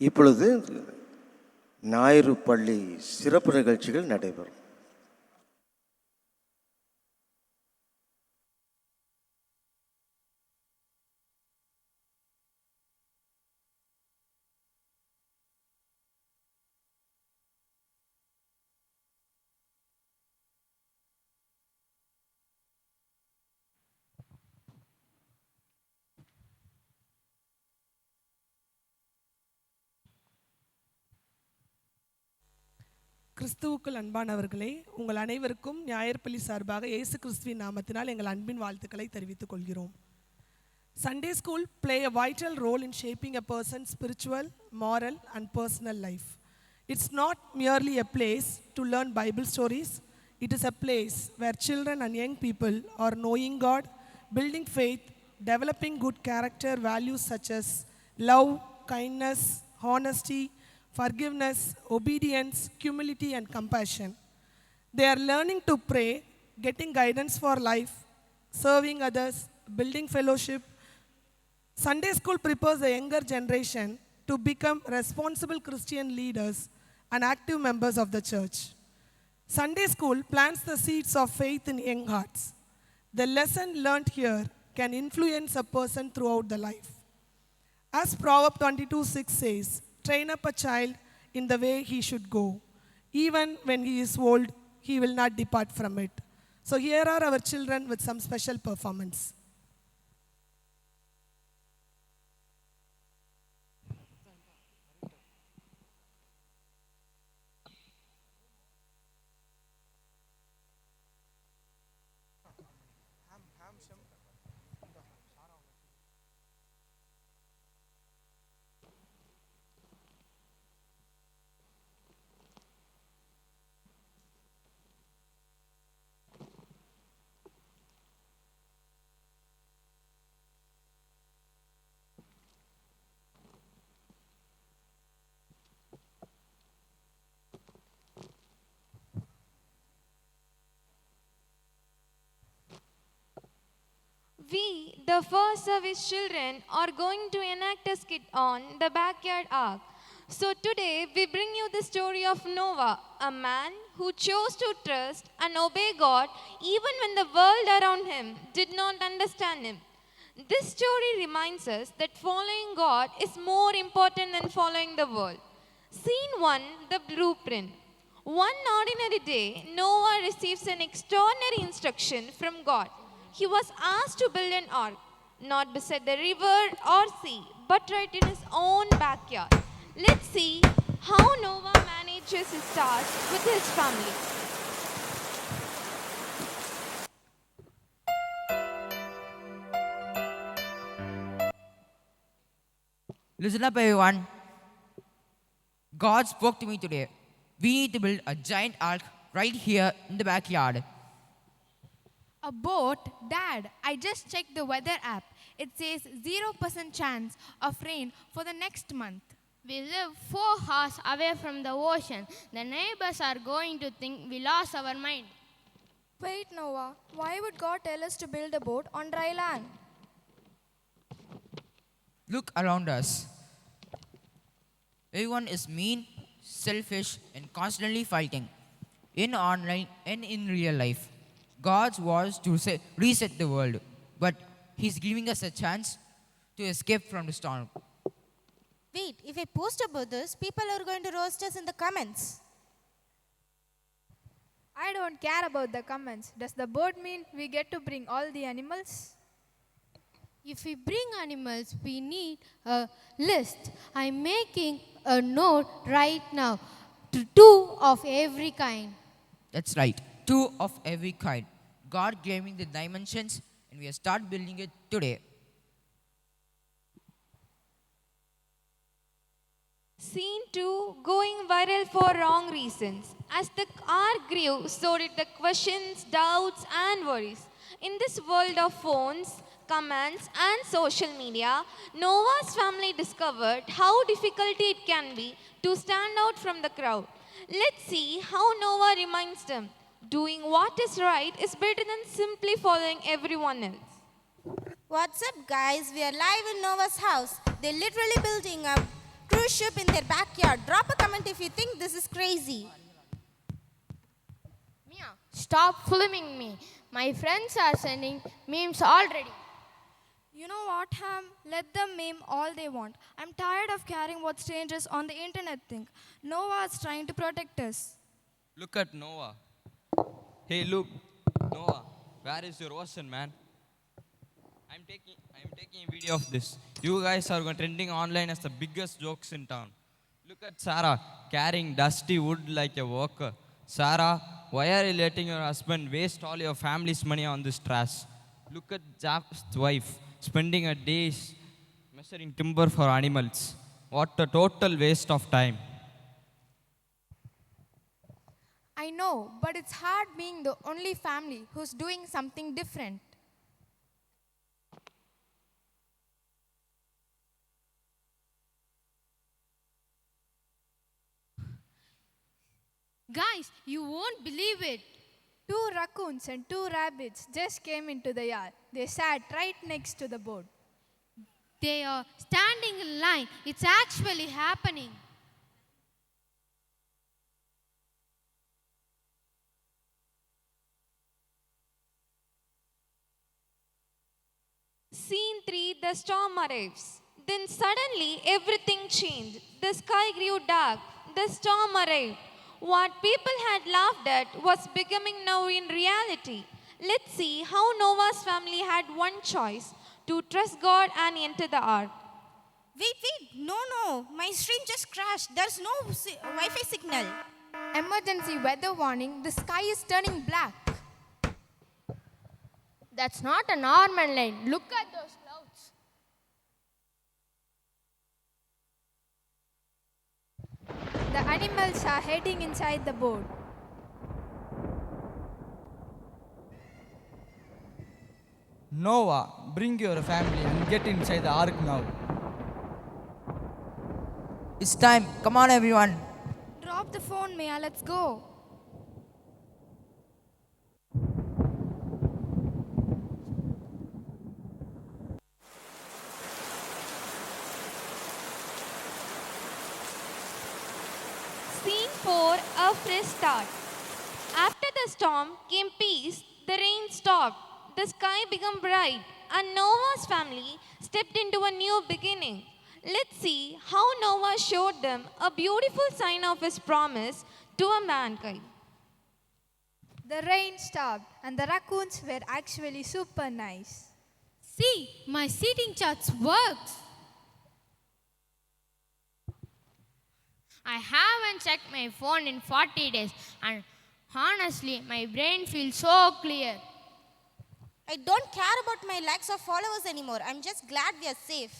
இப்பொழுது ஞாயிறு பள்ளி சிறப்பு நிகழ்ச்சிகள் நடைபெறும். கிறிஸ்துவுக்குள் அன்பானவர்களே, உங்கள் அனைவருக்கும் ஞாயிற்பள்ளி சார்பாக இயேசு கிறிஸ்துவின் நாமத்தினால் எங்கள் அன்பின் வாழ்த்துக்களை தெரிவித்துக் கொள்கிறோம். Sunday school play a vital role in shaping a person's spiritual, moral and personal life. It's not merely a place to learn Bible stories. It is a place where children and young people are knowing God, building faith, developing good character values such as love, kindness, honesty, forgiveness, obedience, humility and compassion. They are learning to pray, getting guidance for life, serving others, building fellowship. Sunday school prepares the younger generation to become responsible Christian leaders and active members of the church. Sunday school plants the seeds of faith in young hearts. The lesson learned here can influence a person throughout the life. As Proverb 22:6 says, train up a child in the way he should go. Even when he is old, he will not depart from it. So here are our children with some special performance. We, the first service children, are going to enact a skit on the backyard ark. So today we bring you the story of Noah, a man who chose to trust and obey God even when the world around him did not understand him. This story reminds us that following God is more important than following the world. Scene 1, the blueprint. One ordinary day, Noah receives an extraordinary instruction from God. He was asked to build an ark, not beside the river or sea, but right in his own backyard. Let's see how Noah manages his task with his family. Listen up, everyone. God spoke to me today. We need to build a giant ark right here in the backyard. A boat? Dad, I just checked the weather app. It says 0% chance of rain for the next month. We live 4 hours away from the ocean. The neighbors are going to think we lost our mind. Wait, Noah, why would God tell us to build a boat on dry land? Look around us. Everyone is mean, selfish, and constantly fighting. In online and in real life. God was to reset the world, but He's giving us a chance to escape from the storm. Wait, if I post about this, people are going to roast us in the comments. I don't care about the comments. Does the boat mean we get to bring all the animals? If we bring animals, we need a list. I'm making a note right now. 2 of every kind. That's right, 2 of every kind. God gave me the dimensions, and we start building it today. Scene 2, going viral for wrong reasons. As the ark grew, so did the questions, doubts, and worries. In this world of phones, commands, and social media, Noah's family discovered how difficult it can be to stand out from the crowd. Let's see how Noah reminds them, doing what is right is better than simply following everyone else. What's up, guys? We are live in Noah's house. They're literally building a cruise ship in their backyard. Drop a comment if you think this is crazy. Mia, stop filming me. My friends are sending memes already. You know what, Ham? Let them meme all they want. I'm tired of caring what strangers on the internet think. Noah is trying to protect us. Look at Noah. Hey, look. Noah, where is your ocean, man? I'm taking a video of this. You guys are trending online as the biggest jokes in town. Look at Sarah carrying dusty wood like a worker. Sarah, why are you letting your husband waste all your family's money on this trash? Look at Jap's wife spending her days measuring timber for animals. What a total waste of time. I know, but it's hard being the only family who's doing something different. Guys, you won't believe it. 2 raccoons and 2 rabbits just came into the yard. They sat right next to the boat. They are standing in line. It's actually happening. the storm arrives. Then suddenly everything changed. The sky grew dark. The storm arrived. What people had laughed at was becoming now in reality. Let's see how Noah's family had one choice: to trust God and enter the ark. Wait, no, my stream just crashed. There's no Wi-Fi signal. Emergency weather warning, the sky is turning black. That's not a normal line. Look at those clouds. The animals are heading inside the boat. Noah, bring your family and get inside the ark now. It's time. Come on, everyone. Drop the phone, Mia. Let's go. Scene 4, a fresh start. After the storm came peace, the rain stopped, the sky became bright, and Noah's family stepped into a new beginning. Let's see how Noah showed them a beautiful sign of his promise to a mankind. The rain stopped, and the raccoons were actually super nice. See, my seating charts works. I haven't checked my phone in 40 days and honestly, my brain feels so clear. I don't care about my likes or followers anymore. I'm just glad we are safe.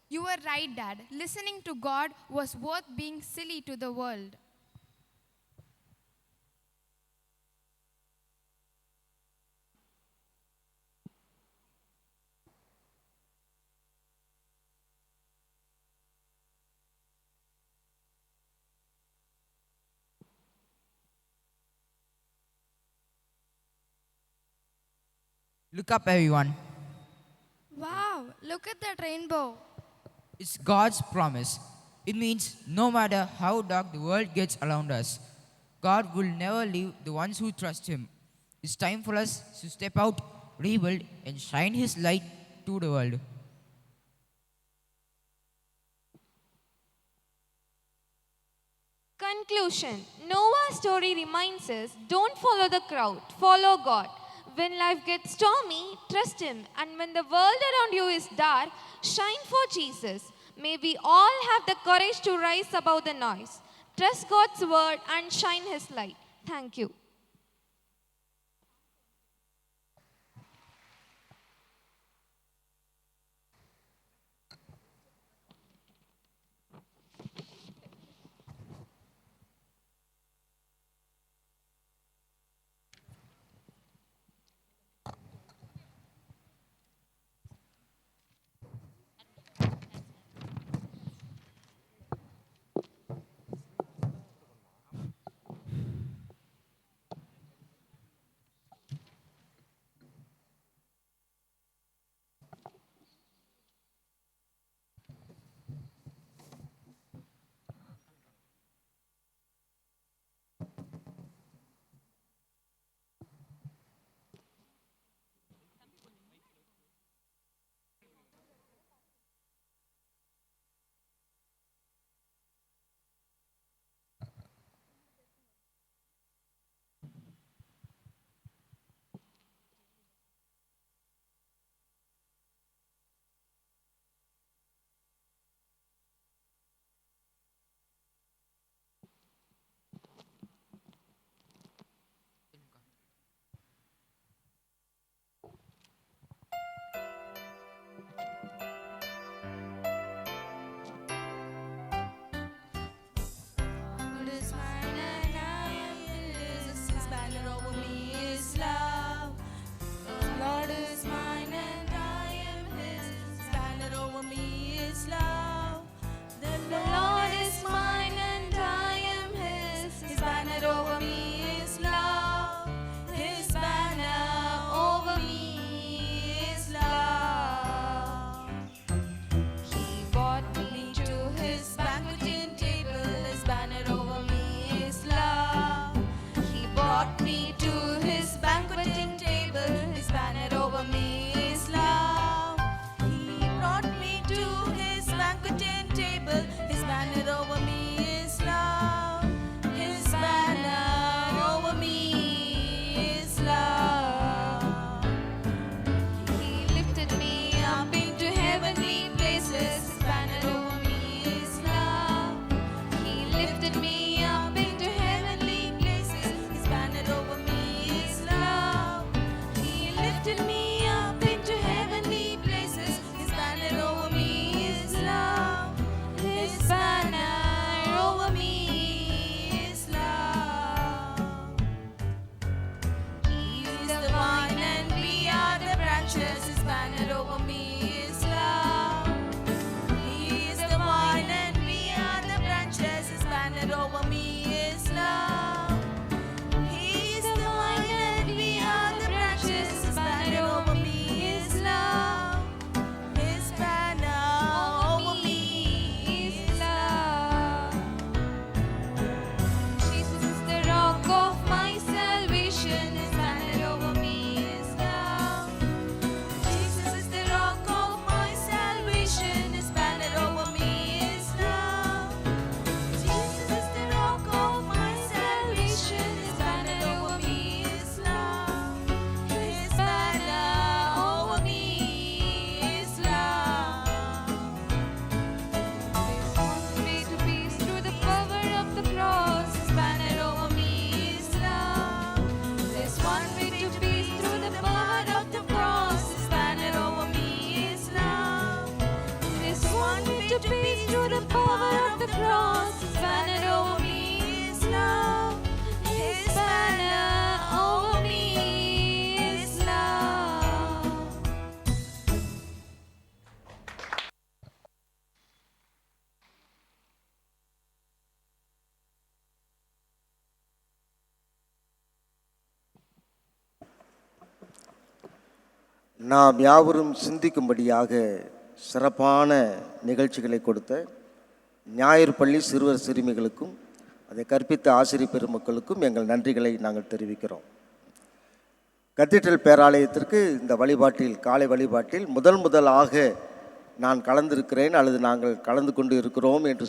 You were right, Dad. Listening to God was worth being silly to the world. Look up, everyone. Wow, look at that rainbow. It's God's promise. It means no matter how dark the world gets around us, God will never leave the ones who trust Him. It's time for us to step out, rebuild, and shine His light to the world. Conclusion. Noah's story reminds us, don't follow the crowd, follow God. When life gets stormy, trust Him. And when the world around you is dark, shine for Jesus. May we all have the courage to rise above the noise. Trust God's word and shine His light. Thank you. power of the cross, His banner over me is love. His banner over me is love. நாம் யாவரும் சிந்திக்கும்படியாக சிறப்பான நிகழ்ச்சிகளை கொடுத்த ஞாயிறு பள்ளி சிறுவர் சிறுமிகளுக்கும் அதை கற்பித்த ஆசிரியர் பெருமக்களுக்கும் எங்கள் நன்றிகளை நாங்கள் தெரிவிக்கிறோம். கத்தீட்ரல் பேராலயத்திற்கு இந்த வழிபாட்டில் காலை வழிபாட்டில் முதலாக நான் கலந்திருக்கிறேன் அல்லது நாங்கள் கலந்து கொண்டு இருக்கிறோம் என்று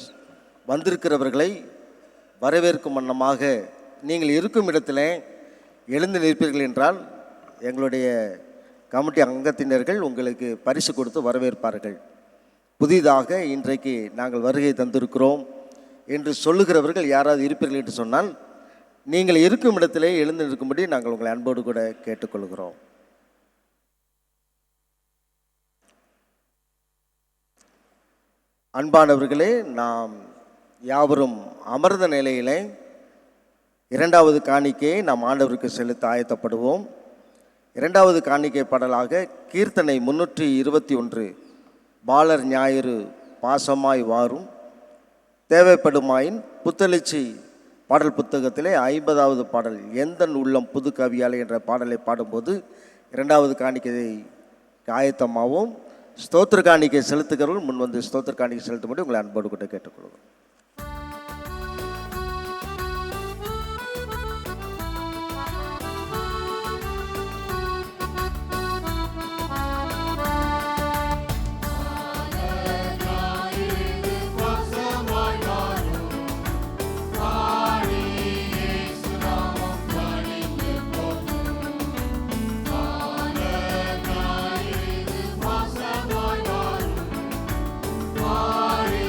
வந்திருக்கிறவர்களை வரவேற்கும் வண்ணமாக நீங்கள் இருக்கும் இடத்துல எழுந்து நிற்பீர்கள் என்றால் எங்களுடைய கமிட்டி அங்கத்தினர்கள் உங்களுக்கு பரிசு கொடுத்து வரவேற்பார்கள். புதிதாக இன்றைக்கு நாங்கள் வருகை தந்திருக்கிறோம் என்று சொல்லுகிறவர்கள் யாராவது இருப்பீர்கள் என்று சொன்னால் நீங்கள் இருக்கும் இடத்திலே எழுந்து நிற்கும்படி நாங்கள் உங்களை அன்போடு கூட கேட்டுக்கொள்கிறோம். அன்பானவர்களே, நாம் யாவரும் அமர்ந்த நிலையிலே இரண்டாவது காணிக்கையை நாம் ஆண்டவருக்கு செலுத்த ஆயத்தப்படுவோம். இரண்டாவது காணிக்கை பாடலாக கீர்த்தனை 321 பாலர் ஞாயிறு பாசமாய் வாரும் தேவைப்படுமாயின் புத்தெழுச்சி பாடல் புத்தகத்திலே 50வது பாடல் எந்தன் உள்ளம் புது கவியாலை என்ற பாடலை பாடும்போது இரண்டாவது காணிக்கையை ஆயத்தமாகவும் ஸ்தோத்திர காணிக்கை செலுத்துகிறவர்கள் முன் வந்து ஸ்தோத்திர காணிக்கை செலுத்தும்படி உங்களை அன்போடு கூட கேட்டுக்கொள்வோம். Maria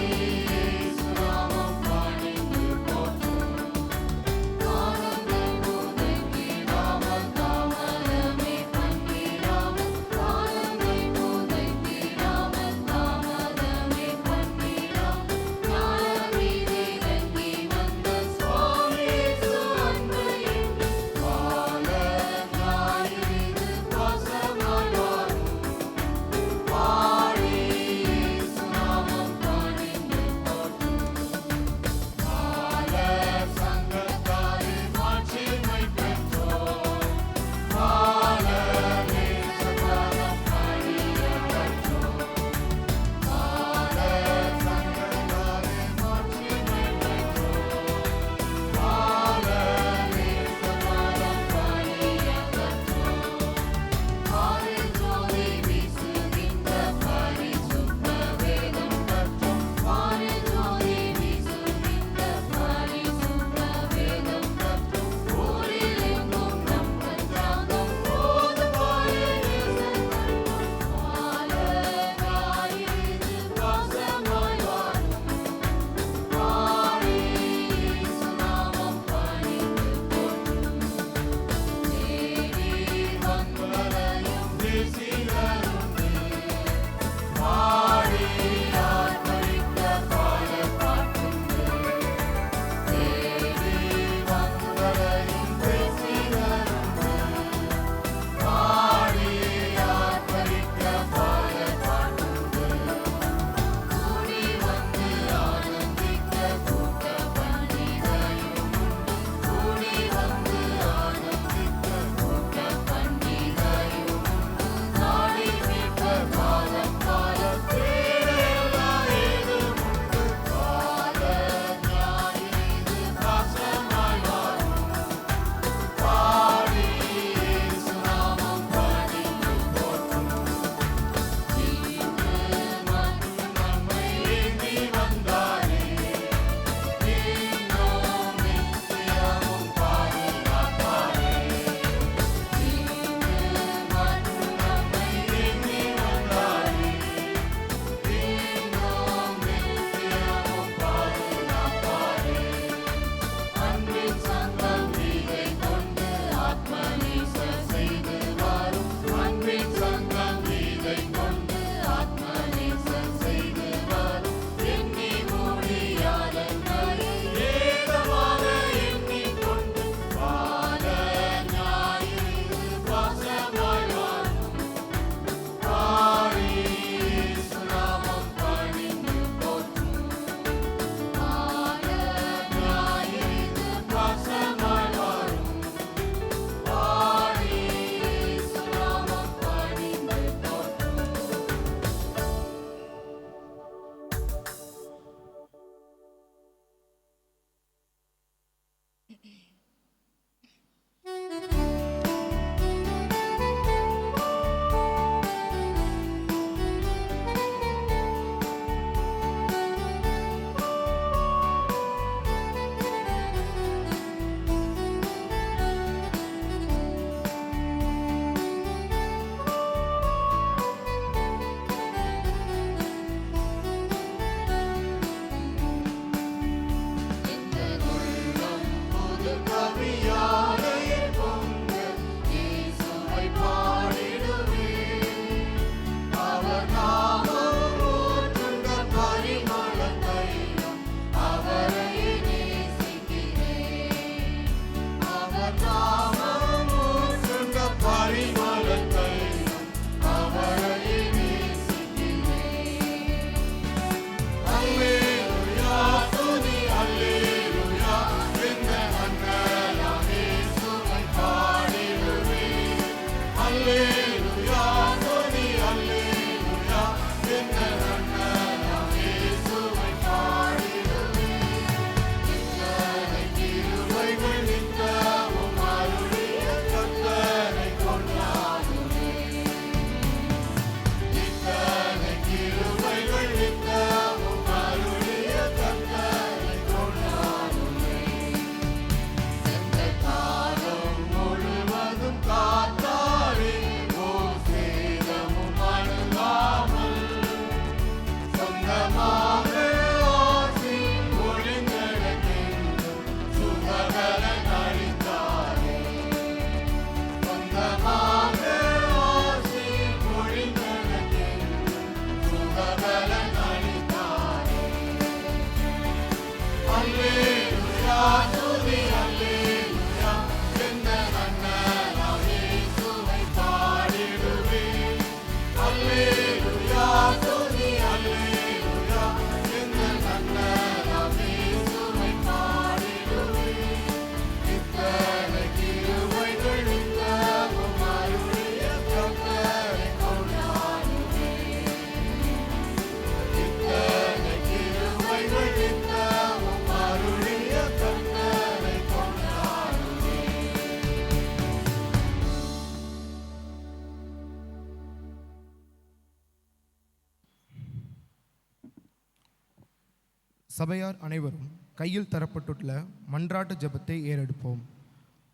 சபையார் அனைவரும் கையில் தரப்பட்டுள்ள மன்றாட்டு ஜெபத்தை ஏறெடுப்போம்.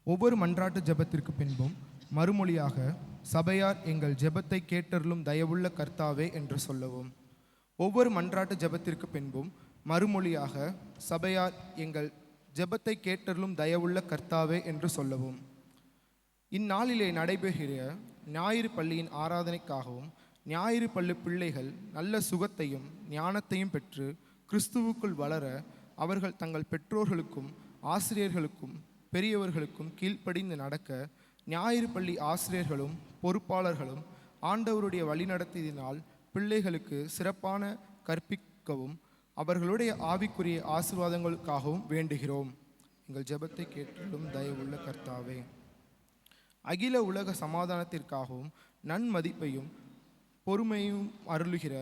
ஒவ்வொரு மன்றாட்டு ஜெபத்திற்கு பின்பும் மறுமொழியாக சபையார் எங்கள் ஜெபத்தை கேட்டருளும் தயவுள்ள கர்த்தாவே என்று சொல்லவும். ஒவ்வொரு மன்றாட்டு ஜெபத்திற்கு பின்பும் மறுமொழியாக சபையார் எங்கள் ஜெபத்தை கேட்டருளும் தயவுள்ள கர்த்தாவே என்று சொல்லவும். இந்நாளிலே நடைபெறுகிற ஞாயிறு பள்ளியின் ஆராதனைக்காகவும் ஞாயிறு பள்ளி பிள்ளைகள் நல்ல சுகத்தையும் ஞானத்தையும் பெற்று கிறிஸ்துவுக்குள் வளர அவர்கள் தங்கள் பெற்றோர்களுக்கும் ஆசிரியர்களுக்கும் பெரியவர்களுக்கும் கீழ்ப்படிந்து நடக்க ஞாயிறு பள்ளி ஆசிரியர்களும் பொறுப்பாளர்களும் ஆண்டவருடைய வழிநடத்தினால் பிள்ளைகளுக்கு சிறப்பான கற்பிக்கவும் அவர்களுடைய ஆவிக்குரிய ஆசீர்வாதங்களுக்காகவும் வேண்டுகிறோம். எங்கள் ஜெபத்தை கேட்டலும் தயவுள்ள கர்த்தாவே. அகில உலக சமாதானத்திற்காகவும் நன்மதிப்பையும் பொறுமையும் அருளுகிற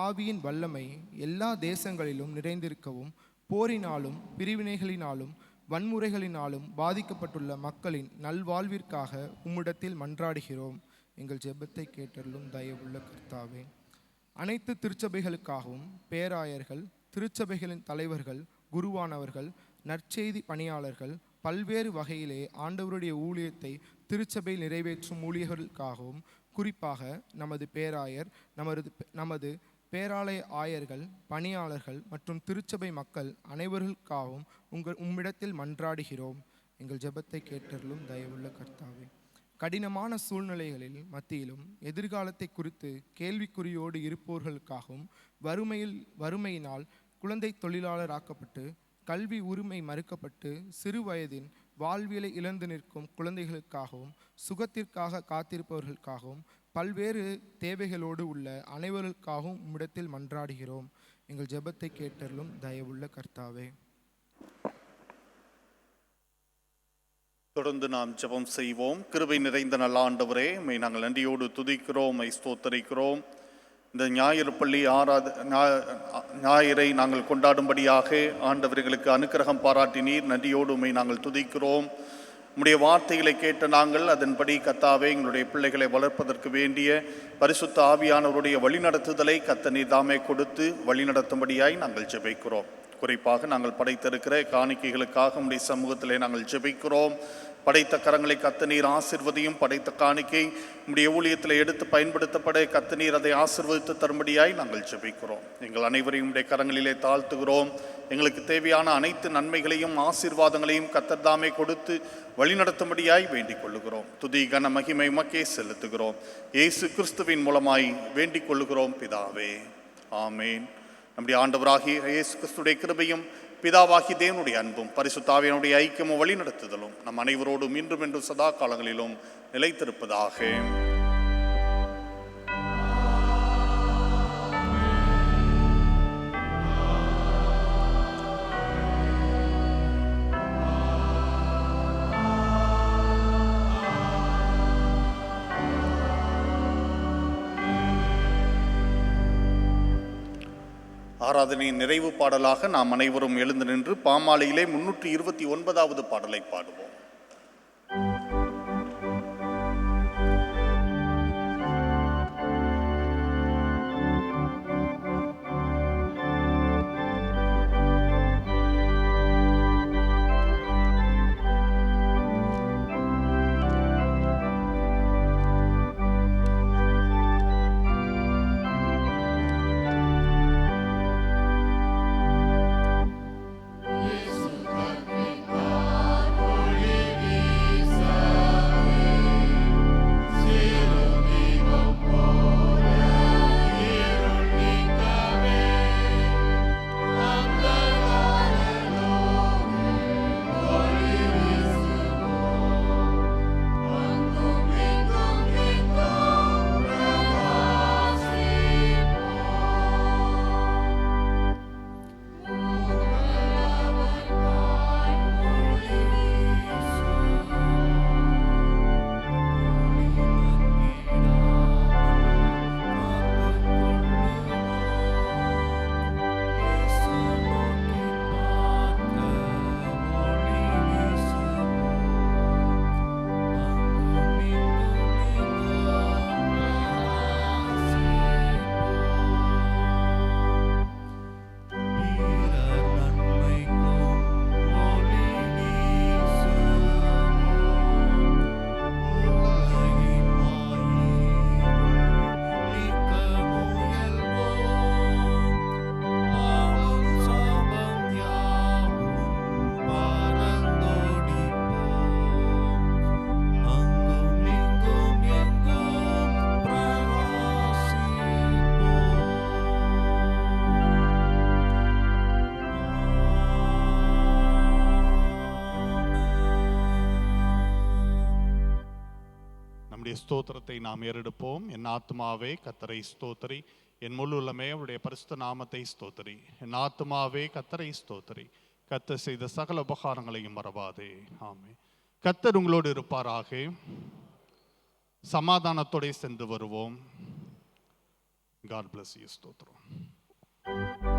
ஆவியின் வல்லமை எல்லா தேசங்களிலும் நிறைந்திருக்கவும் போரினாலும் பிரிவினைகளினாலும் வன்முறைகளினாலும் பாதிக்கப்பட்டுள்ள மக்களின் நல்வாழ்விற்காக உம்மிடத்தில் மன்றாடுகிறோம். எங்கள் ஜெபத்தை கேட்டருளும் தயவுள்ள கர்த்தாவே. அனைத்து திருச்சபைகளுக்காகவும் பேராயர்கள், திருச்சபைகளின் தலைவர்கள், குருவானவர்கள், நற்செய்தி பணியாளர்கள், பல்வேறு வகையிலே ஆண்டவருடைய ஊழியத்தை திருச்சபையில் நிறைவேற்றும் ஊழியர்களுக்காகவும் குறிப்பாக நமது பேராயர், நமது பேராலய ஆயர்கள், பணியாளர்கள் மற்றும் திருச்சபை மக்கள் அனைவர்களுக்காகவும் உம்மிடத்தில் மன்றாடுகிறோம். எங்கள் ஜெபத்தை கேட்டருளும் தயவுள்ள கர்த்தாவே. கடினமான சூழ்நிலைகளில் மத்தியிலும் எதிர்காலத்தை குறித்து கேள்விக்குறியோடு இருப்பவர்களுக்காகவும் வறுமையினால் குழந்தை தொழிலாளராக்கப்பட்டு கல்வி உரிமை மறுக்கப்பட்டு சிறு வயதின் வாழ்வியலை இழந்து நிற்கும் குழந்தைகளுக்காகவும் சுகத்திற்காக காத்திருப்பவர்களுக்காகவும் பல்வேறு தேவைகளோடு உள்ள அனைவருக்காகவும் உம்மிடத்தில் மன்றாடுகிறோம். எங்கள் ஜெபத்தை கேட்டருளும் தயவுள்ள கர்த்தாவே. தொடர்ந்து நாம் ஜெபம் செய்வோம். கிருபை நிறைந்த நல்ல ஆண்டவரே, உம்மை நாங்கள் நன்றியோடு துதிக்கிறோம், ஸ்தோத்தரிக்கிறோம். இந்த ஞாயிறு பள்ளி ஞாயிறை நாங்கள் கொண்டாடும்படியாக ஆண்டவர்களுக்கு அனுக்கிரகம் பாராட்டினீர். நன்றியோடு உம்மை நாங்கள் துதிக்கிறோம். உம்முடைய வார்த்தைகளை கேட்ட நாங்கள் அதன்படி கர்த்தாவே எங்களுடைய பிள்ளைகளை வளர்ப்பதற்கு வேண்டிய பரிசுத்த ஆவியானவருடைய வழிநடத்துதலை கர்த்தர் தாமே கொடுத்து வழிநடத்தும்படியாய் நாங்கள் ஜெபிக்கிறோம். குறிப்பாக நாங்கள் படைத்திருக்கிற காணிக்கைகளுக்காக உம்முடைய சமூகத்திலே நாங்கள் ஜெபிக்கிறோம். படைத்த கரங்களை கர்த்தர் ஆசீர்வதியும். படைத்த காணிக்கை உம்முடைய ஊழியத்தில் எடுத்து பயன்படுத்தப்பட கர்த்தர் அதை ஆசீர்வதித்து தரும்படியாய் நாங்கள் ஜெபிக்கிறோம். எங்கள் அனைவரையும் உம்முடைய கரங்களிலே தாழ்த்துகிறோம். எங்களுக்கு தேவையான அனைத்து நன்மைகளையும் ஆசீர்வாதங்களையும் கர்த்தர் தாமே கொடுத்து வழிநடத்தும்படியாய் வேண்டிக் கொள்ளுகிறோம். துதி கன மகிமை உமக்கே செலுத்துகிறோம். இயேசு கிறிஸ்துவின் மூலமாய் வேண்டிக் கொள்ளுகிறோம் பிதாவே, ஆமேன். நம்முடைய ஆண்டவராகிய இயேசு கிறிஸ்துடைய கிருபையும் பிதாவாகி தேவனுடைய அன்பும் பரிசுத்தாவியனுடைய ஐக்கியமும் வழிநடத்துதலும் நம் அனைவரோடும் இன்றும் என்றும் சதா காலங்களிலும் நிலைத்திருப்பதாக. ஆராதனையின் நிறைவு பாடலாக நாம் அனைவரும் எழுந்து நின்று பாமாலையிலே 329வது பாடலை பாடுவோம். ஸ்தோத்திரத்தை நாம் ஏறெடுப்போம். என் ஆத்துமாவே கர்த்தரை ஸ்தோத்திரி, என் முழு உள்ளமே அவருடைய பரிசுத்த நாமத்தை ஸ்தோத்திரி. என் ஆத்துமாவே கர்த்தரை ஸ்தோத்திரி, கர்த்தர் செய்த சகல உபகாரங்களையும் மறவாதே. ஆமே. கர்த்தர் உங்களோடு இருப்பாராக. சமாதானத்தோടെ சென்று வருவோம். God bless you. ஸ்தோத்திரம்.